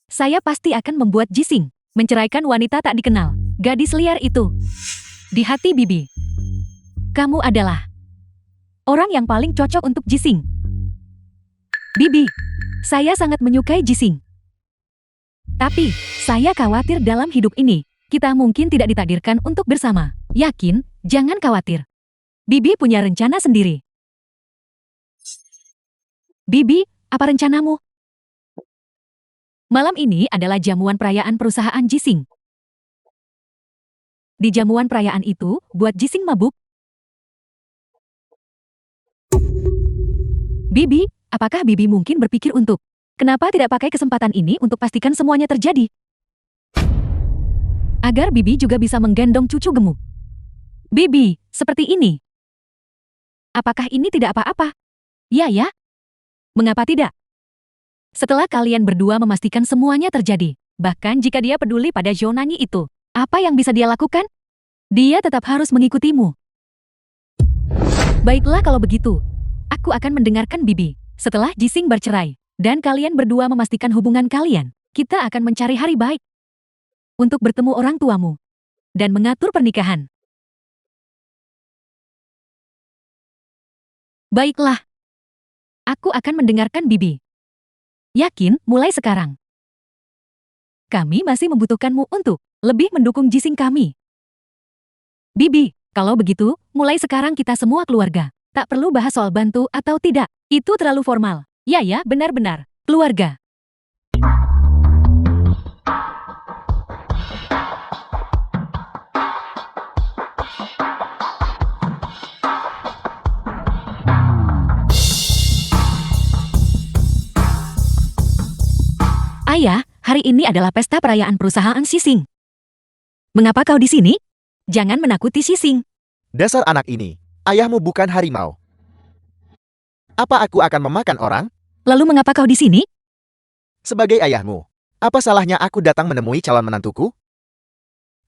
Speaker 1: Saya pasti akan membuat Jising menceraikan wanita tak dikenal, gadis liar itu. Di hati Bibi, kamu adalah orang yang paling cocok untuk Jising. Bibi, saya sangat menyukai Jising. Tapi, saya khawatir dalam hidup ini, kita mungkin tidak ditakdirkan untuk bersama. Yakin, jangan khawatir. Bibi punya rencana sendiri. Bibi, apa rencanamu? Malam ini adalah jamuan perayaan perusahaan Jising. Di jamuan perayaan itu, buat Jising mabuk. Bibi, apakah Bibi mungkin berpikir untuk kenapa tidak pakai kesempatan ini untuk pastikan semuanya terjadi? Agar Bibi juga bisa menggendong cucu gemuk. Bibi, seperti ini. Apakah ini tidak apa-apa? Ya. Mengapa tidak? Setelah kalian berdua memastikan semuanya terjadi, bahkan jika dia peduli pada Zhonanyi itu, apa yang bisa dia lakukan? Dia tetap harus mengikutimu. Baiklah kalau begitu, aku akan mendengarkan Bibi. Setelah Jising bercerai, dan kalian berdua memastikan hubungan kalian, kita akan mencari hari baik untuk bertemu orang tuamu dan mengatur pernikahan. Baiklah. Aku akan mendengarkan Bibi. Yakin, mulai sekarang. Kami masih membutuhkanmu untuk lebih mendukung Jising kami. Bibi, kalau begitu, mulai sekarang kita semua keluarga. Tak perlu bahas soal bantu atau tidak. Itu terlalu formal. Ya, benar-benar. Keluarga. Ayah, hari ini adalah pesta perayaan perusahaan Sising. Mengapa kau di sini? Jangan menakuti Sising.
Speaker 3: Dasar anak ini, ayahmu bukan harimau. Apa aku akan memakan orang?
Speaker 1: Lalu mengapa kau di sini?
Speaker 3: Sebagai ayahmu, apa salahnya aku datang menemui calon menantuku?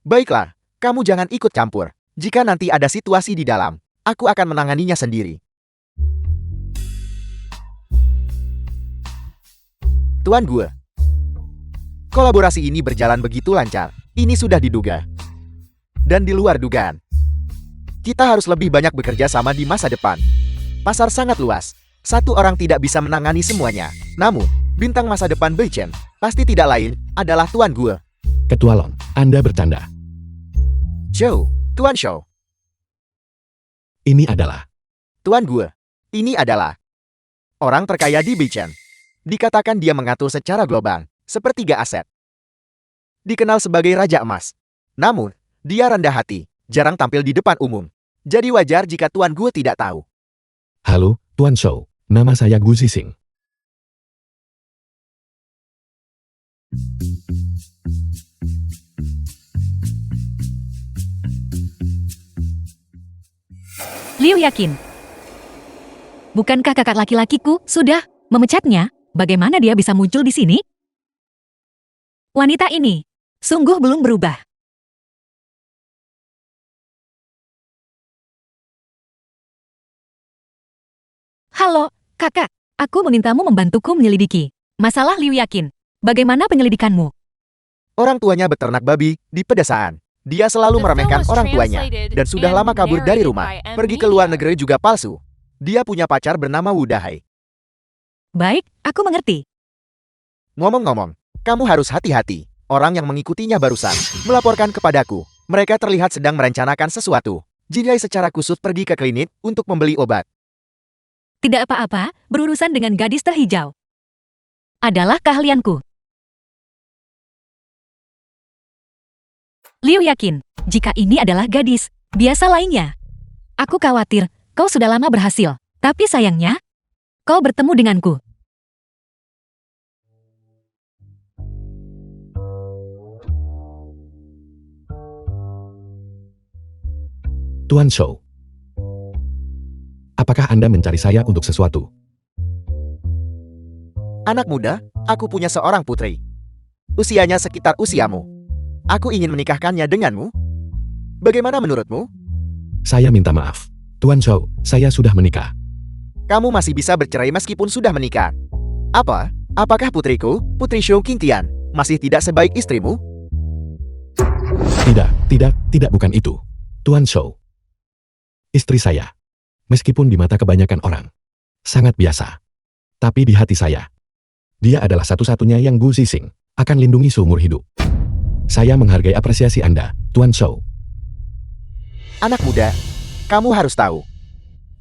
Speaker 3: Baiklah, kamu jangan ikut campur. Jika nanti ada situasi di dalam, aku akan menanganinya sendiri. Tuan Gue. Kolaborasi ini berjalan begitu lancar. Ini sudah diduga. Dan di luar dugaan. Kita harus lebih banyak bekerja sama di masa depan. Pasar sangat luas. Satu orang tidak bisa menangani semuanya. Namun, bintang masa depan Beichen pasti tidak lain adalah Tuan Gue.
Speaker 2: Ketua Long, Anda bercanda.
Speaker 3: Zhou, Tuan Shou.
Speaker 2: Ini adalah
Speaker 3: Tuan Gue. Ini adalah orang terkaya di Beichen. Dikatakan dia mengatur secara global, sepertiga aset. Dikenal sebagai Raja Emas. Namun, dia rendah hati, jarang tampil di depan umum. Jadi wajar jika Tuan Gue tidak tahu.
Speaker 2: Halo, Tuan Shou. Nama saya Gu Zixing.
Speaker 1: Liu yakin. Bukankah kakak laki-lakiku sudah memecatnya? Bagaimana dia bisa muncul di sini? Wanita ini sungguh belum berubah. Halo, kakak. Aku memintamu membantuku menyelidiki masalah Liu Yakin. Bagaimana penyelidikanmu?
Speaker 3: Orang tuanya beternak babi di pedesaan. Dia selalu meremehkan orang tuanya dan sudah lama kabur dari rumah. Pergi ke luar negeri juga palsu. Dia punya pacar bernama Wu Dahai.
Speaker 1: Baik, aku mengerti.
Speaker 3: Ngomong-ngomong, kamu harus hati-hati. Orang yang mengikutinya barusan melaporkan kepadaku. Mereka terlihat sedang merencanakan sesuatu. Jinjai secara kusut pergi ke klinik untuk membeli obat.
Speaker 1: Tidak apa-apa, berurusan dengan gadis terhijau adalah keahlianku. Liu yakin, jika ini adalah gadis biasa lainnya. Aku khawatir, kau sudah lama berhasil. Tapi sayangnya, kau bertemu denganku.
Speaker 2: Tuan Shou. Apakah Anda mencari saya untuk sesuatu?
Speaker 3: Anak muda, aku punya seorang putri. Usianya sekitar usiamu. Aku ingin menikahkannya denganmu. Bagaimana menurutmu?
Speaker 2: Saya minta maaf. Tuan Shou, saya sudah menikah.
Speaker 3: Kamu masih bisa bercerai meskipun sudah menikah. Apa? Apakah putriku, Putri Shou Qingtian, masih tidak sebaik istrimu?
Speaker 2: Tidak bukan itu. Tuan Shou. Istri saya. Meskipun di mata kebanyakan orang, sangat biasa. Tapi di hati saya, dia adalah satu-satunya yang Gu Zixing akan lindungi seumur hidup. Saya menghargai apresiasi Anda, Tuan Shou.
Speaker 3: Anak muda, kamu harus tahu.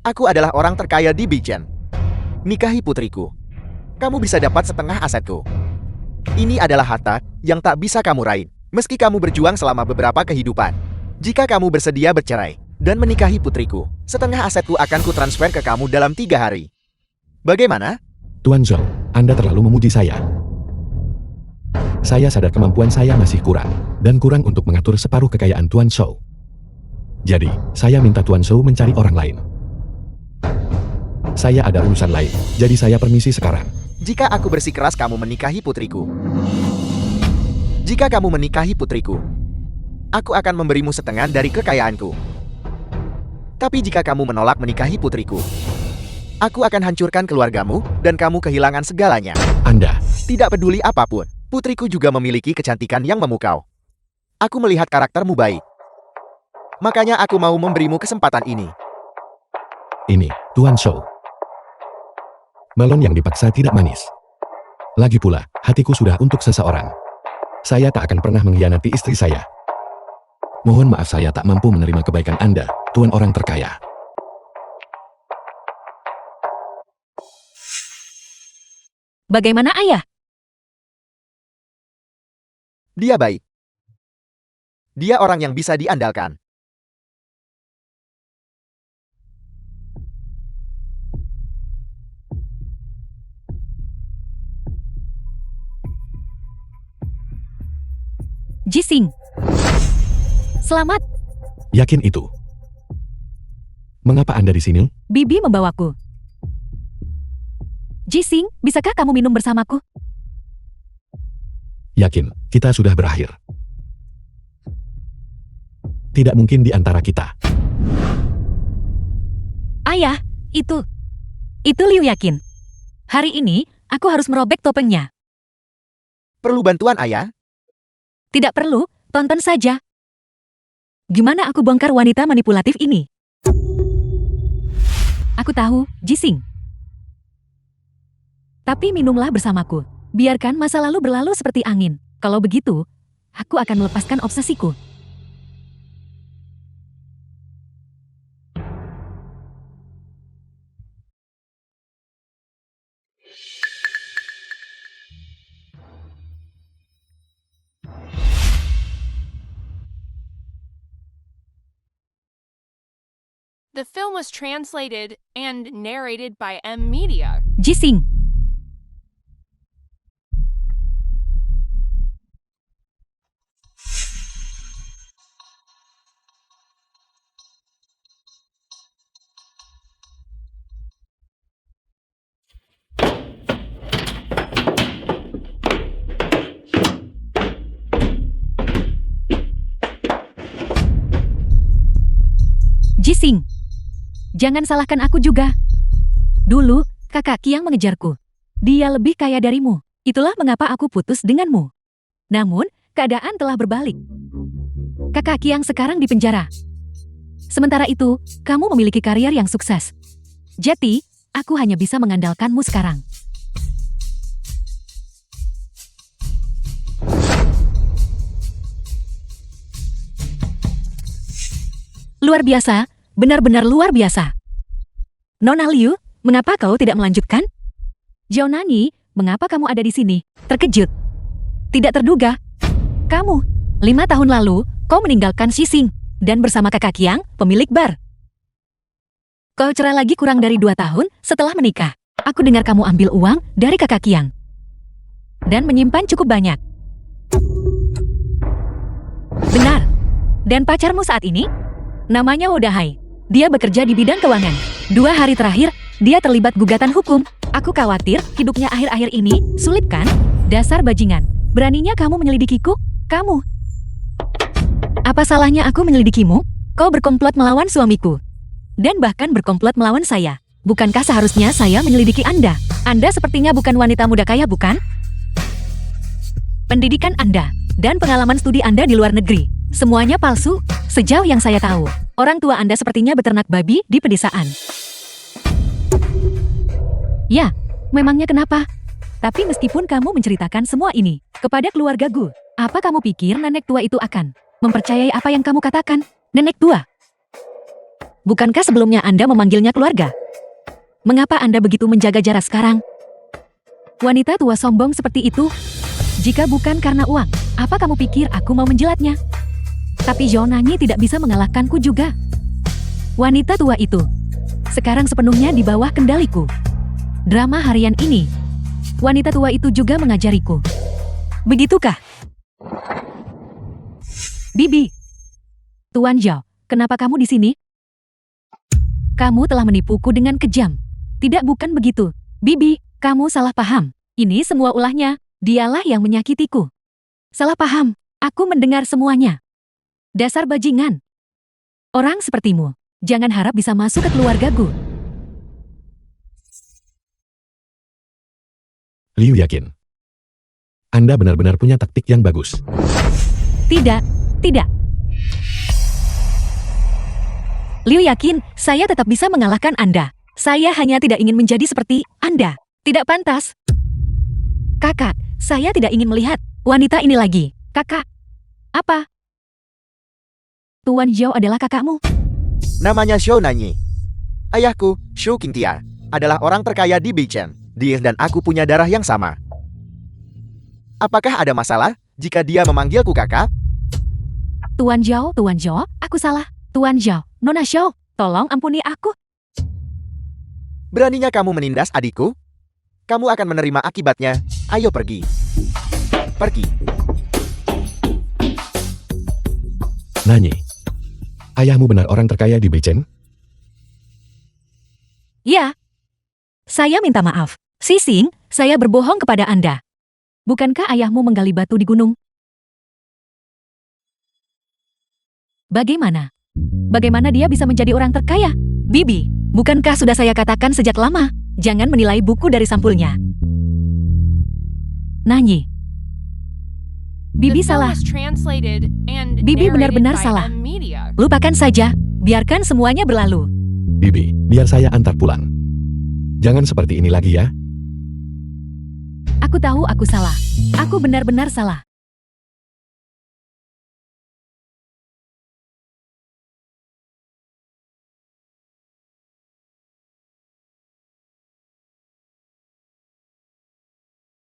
Speaker 3: Aku adalah orang terkaya di Beichen. Nikahi putriku. Kamu bisa dapat setengah asetku. Ini adalah harta yang tak bisa kamu raih, meski kamu berjuang selama beberapa kehidupan. Jika kamu bersedia bercerai dan menikahi putriku, setengah asetku akan kutransfer ke kamu dalam 3 hari. Bagaimana?
Speaker 2: Tuan Shou, Anda terlalu memuji saya. Saya sadar kemampuan saya masih kurang, dan kurang untuk mengatur separuh kekayaan Tuan Shou. Jadi, saya minta Tuan Shou mencari orang lain. Saya ada urusan lain, jadi saya permisi sekarang.
Speaker 3: Jika aku bersikeras kamu menikahi putriku. Jika kamu menikahi putriku, aku akan memberimu setengah dari kekayaanku. Tapi jika kamu menolak menikahi putriku, aku akan hancurkan keluargamu dan kamu kehilangan segalanya.
Speaker 2: Anda.
Speaker 3: Tidak peduli apapun, putriku juga memiliki kecantikan yang memukau. Aku melihat karaktermu baik. Makanya aku mau memberimu kesempatan ini.
Speaker 2: Ini, Tuan Shou. Balon yang dipaksa tidak manis. Lagi pula, hatiku sudah untuk seseorang. Saya tak akan pernah mengkhianati istri saya. Mohon maaf saya tak mampu menerima kebaikan Anda, Tuan orang terkaya.
Speaker 1: Bagaimana ayah?
Speaker 3: Dia baik. Dia orang yang bisa diandalkan.
Speaker 1: Zixing. Selamat,
Speaker 2: Yakin itu? Mengapa Anda di sini?
Speaker 1: Bibi membawaku. Zixing, bisakah kamu minum bersamaku?
Speaker 2: Yakin, kita sudah berakhir. Tidak mungkin di antara kita.
Speaker 1: Ayah, itu Liu Yakin. Hari ini, aku harus merobek topengnya.
Speaker 3: Perlu bantuan ayah?
Speaker 1: Tidak perlu, tonton saja. Gimana aku bongkar wanita manipulatif ini? Aku tahu, Jising. Tapi minumlah bersamaku. Biarkan masa lalu berlalu seperti angin. Kalau begitu, aku akan melepaskan obsesiku.
Speaker 4: The film was translated and narrated by M Media.
Speaker 1: Jising. Jising. Jangan salahkan aku juga. Dulu, kakak Kiang mengejarku. Dia lebih kaya darimu. Itulah mengapa aku putus denganmu. Namun, keadaan telah berbalik. Kakak Kiang sekarang di penjara. Sementara itu, kamu memiliki karier yang sukses. Jadi, aku hanya bisa mengandalkanmu sekarang. Luar biasa. Benar-benar luar biasa. Nona Liu, mengapa kau tidak melanjutkan? Zhao Nanyi, mengapa kamu ada di sini? Terkejut. Tidak terduga. Kamu, 5 tahun lalu, kau meninggalkan Xixing dan bersama kakak Kiang, pemilik bar. Kau cerai lagi kurang dari 2 tahun setelah menikah. Aku dengar kamu ambil uang dari kakak Kiang. Dan menyimpan cukup banyak. Benar. Dan pacarmu saat ini? Namanya Wu Dahai. Dia bekerja di bidang keuangan. 2 hari terakhir, dia terlibat gugatan hukum. Aku khawatir hidupnya akhir-akhir ini sulit kan? Dasar bajingan. Beraninya kamu menyelidikiku? Kamu. Apa salahnya aku menyelidikimu? Kau berkomplot melawan suamiku. Dan bahkan berkomplot melawan saya. Bukankah seharusnya saya menyelidiki Anda? Anda sepertinya bukan wanita muda kaya, bukan? Pendidikan Anda dan pengalaman studi Anda di luar negeri. Semuanya palsu, sejauh yang saya tahu. Orang tua Anda sepertinya beternak babi di pedesaan. Ya, memangnya kenapa? Tapi meskipun kamu menceritakan semua ini kepada keluarga Gu, apa kamu pikir nenek tua itu akan mempercayai apa yang kamu katakan? Nenek tua? Bukankah sebelumnya Anda memanggilnya keluarga? Mengapa Anda begitu menjaga jarak sekarang? Wanita tua sombong seperti itu? Jika bukan karena uang, apa kamu pikir aku mau menjilatnya? Tapi Zhao Nanyi tidak bisa mengalahkanku juga. Wanita tua itu sekarang sepenuhnya di bawah kendaliku. Drama harian ini, wanita tua itu juga mengajariku. Begitukah? Bibi. Tuan Zhao, kenapa kamu di sini? Kamu telah menipuku dengan kejam. Tidak, bukan begitu. Bibi, kamu salah paham. Ini semua ulahnya, dialah yang menyakitiku. Salah paham, aku mendengar semuanya. Dasar bajingan. Orang sepertimu, jangan harap bisa masuk ke keluargaku.
Speaker 2: Liu yakin. Anda benar-benar punya taktik yang bagus.
Speaker 1: Tidak, tidak. Liu yakin, saya tetap bisa mengalahkan Anda. Saya hanya tidak ingin menjadi seperti Anda. Tidak pantas. Kakak, saya tidak ingin melihat wanita ini lagi. Kakak. Apa? Tuan Zhao adalah kakakmu?
Speaker 3: Namanya Zhao Nanyi. Ayahku, Zhou Qingtia, adalah orang terkaya di Beijing. Dia dan aku punya darah yang sama. Apakah ada masalah jika dia memanggilku kakak?
Speaker 1: Tuan Zhao, aku salah. Tuan Zhao, Nona Zhao, tolong ampuni aku.
Speaker 3: Beraninya kamu menindas adikku? Kamu akan menerima akibatnya. Ayo pergi. Pergi.
Speaker 2: Nanyi, ayahmu benar orang terkaya di Beijing?
Speaker 1: Ya. Saya minta maaf. Xixing, saya berbohong kepada Anda. Bukankah ayahmu menggali batu di gunung? Bagaimana? Bagaimana dia bisa menjadi orang terkaya? Bibi, bukankah sudah saya katakan sejak lama? Jangan menilai buku dari sampulnya. Nanyi, Bibi
Speaker 4: The film
Speaker 1: salah.
Speaker 4: was translated and
Speaker 1: Bibi
Speaker 4: narrated
Speaker 1: benar-benar
Speaker 4: by
Speaker 1: salah.
Speaker 4: M-Media.
Speaker 1: Lupakan saja. Biarkan semuanya berlalu.
Speaker 2: Bibi, biar saya antar pulang. Jangan seperti ini lagi ya.
Speaker 1: Aku tahu aku salah. Aku benar-benar salah.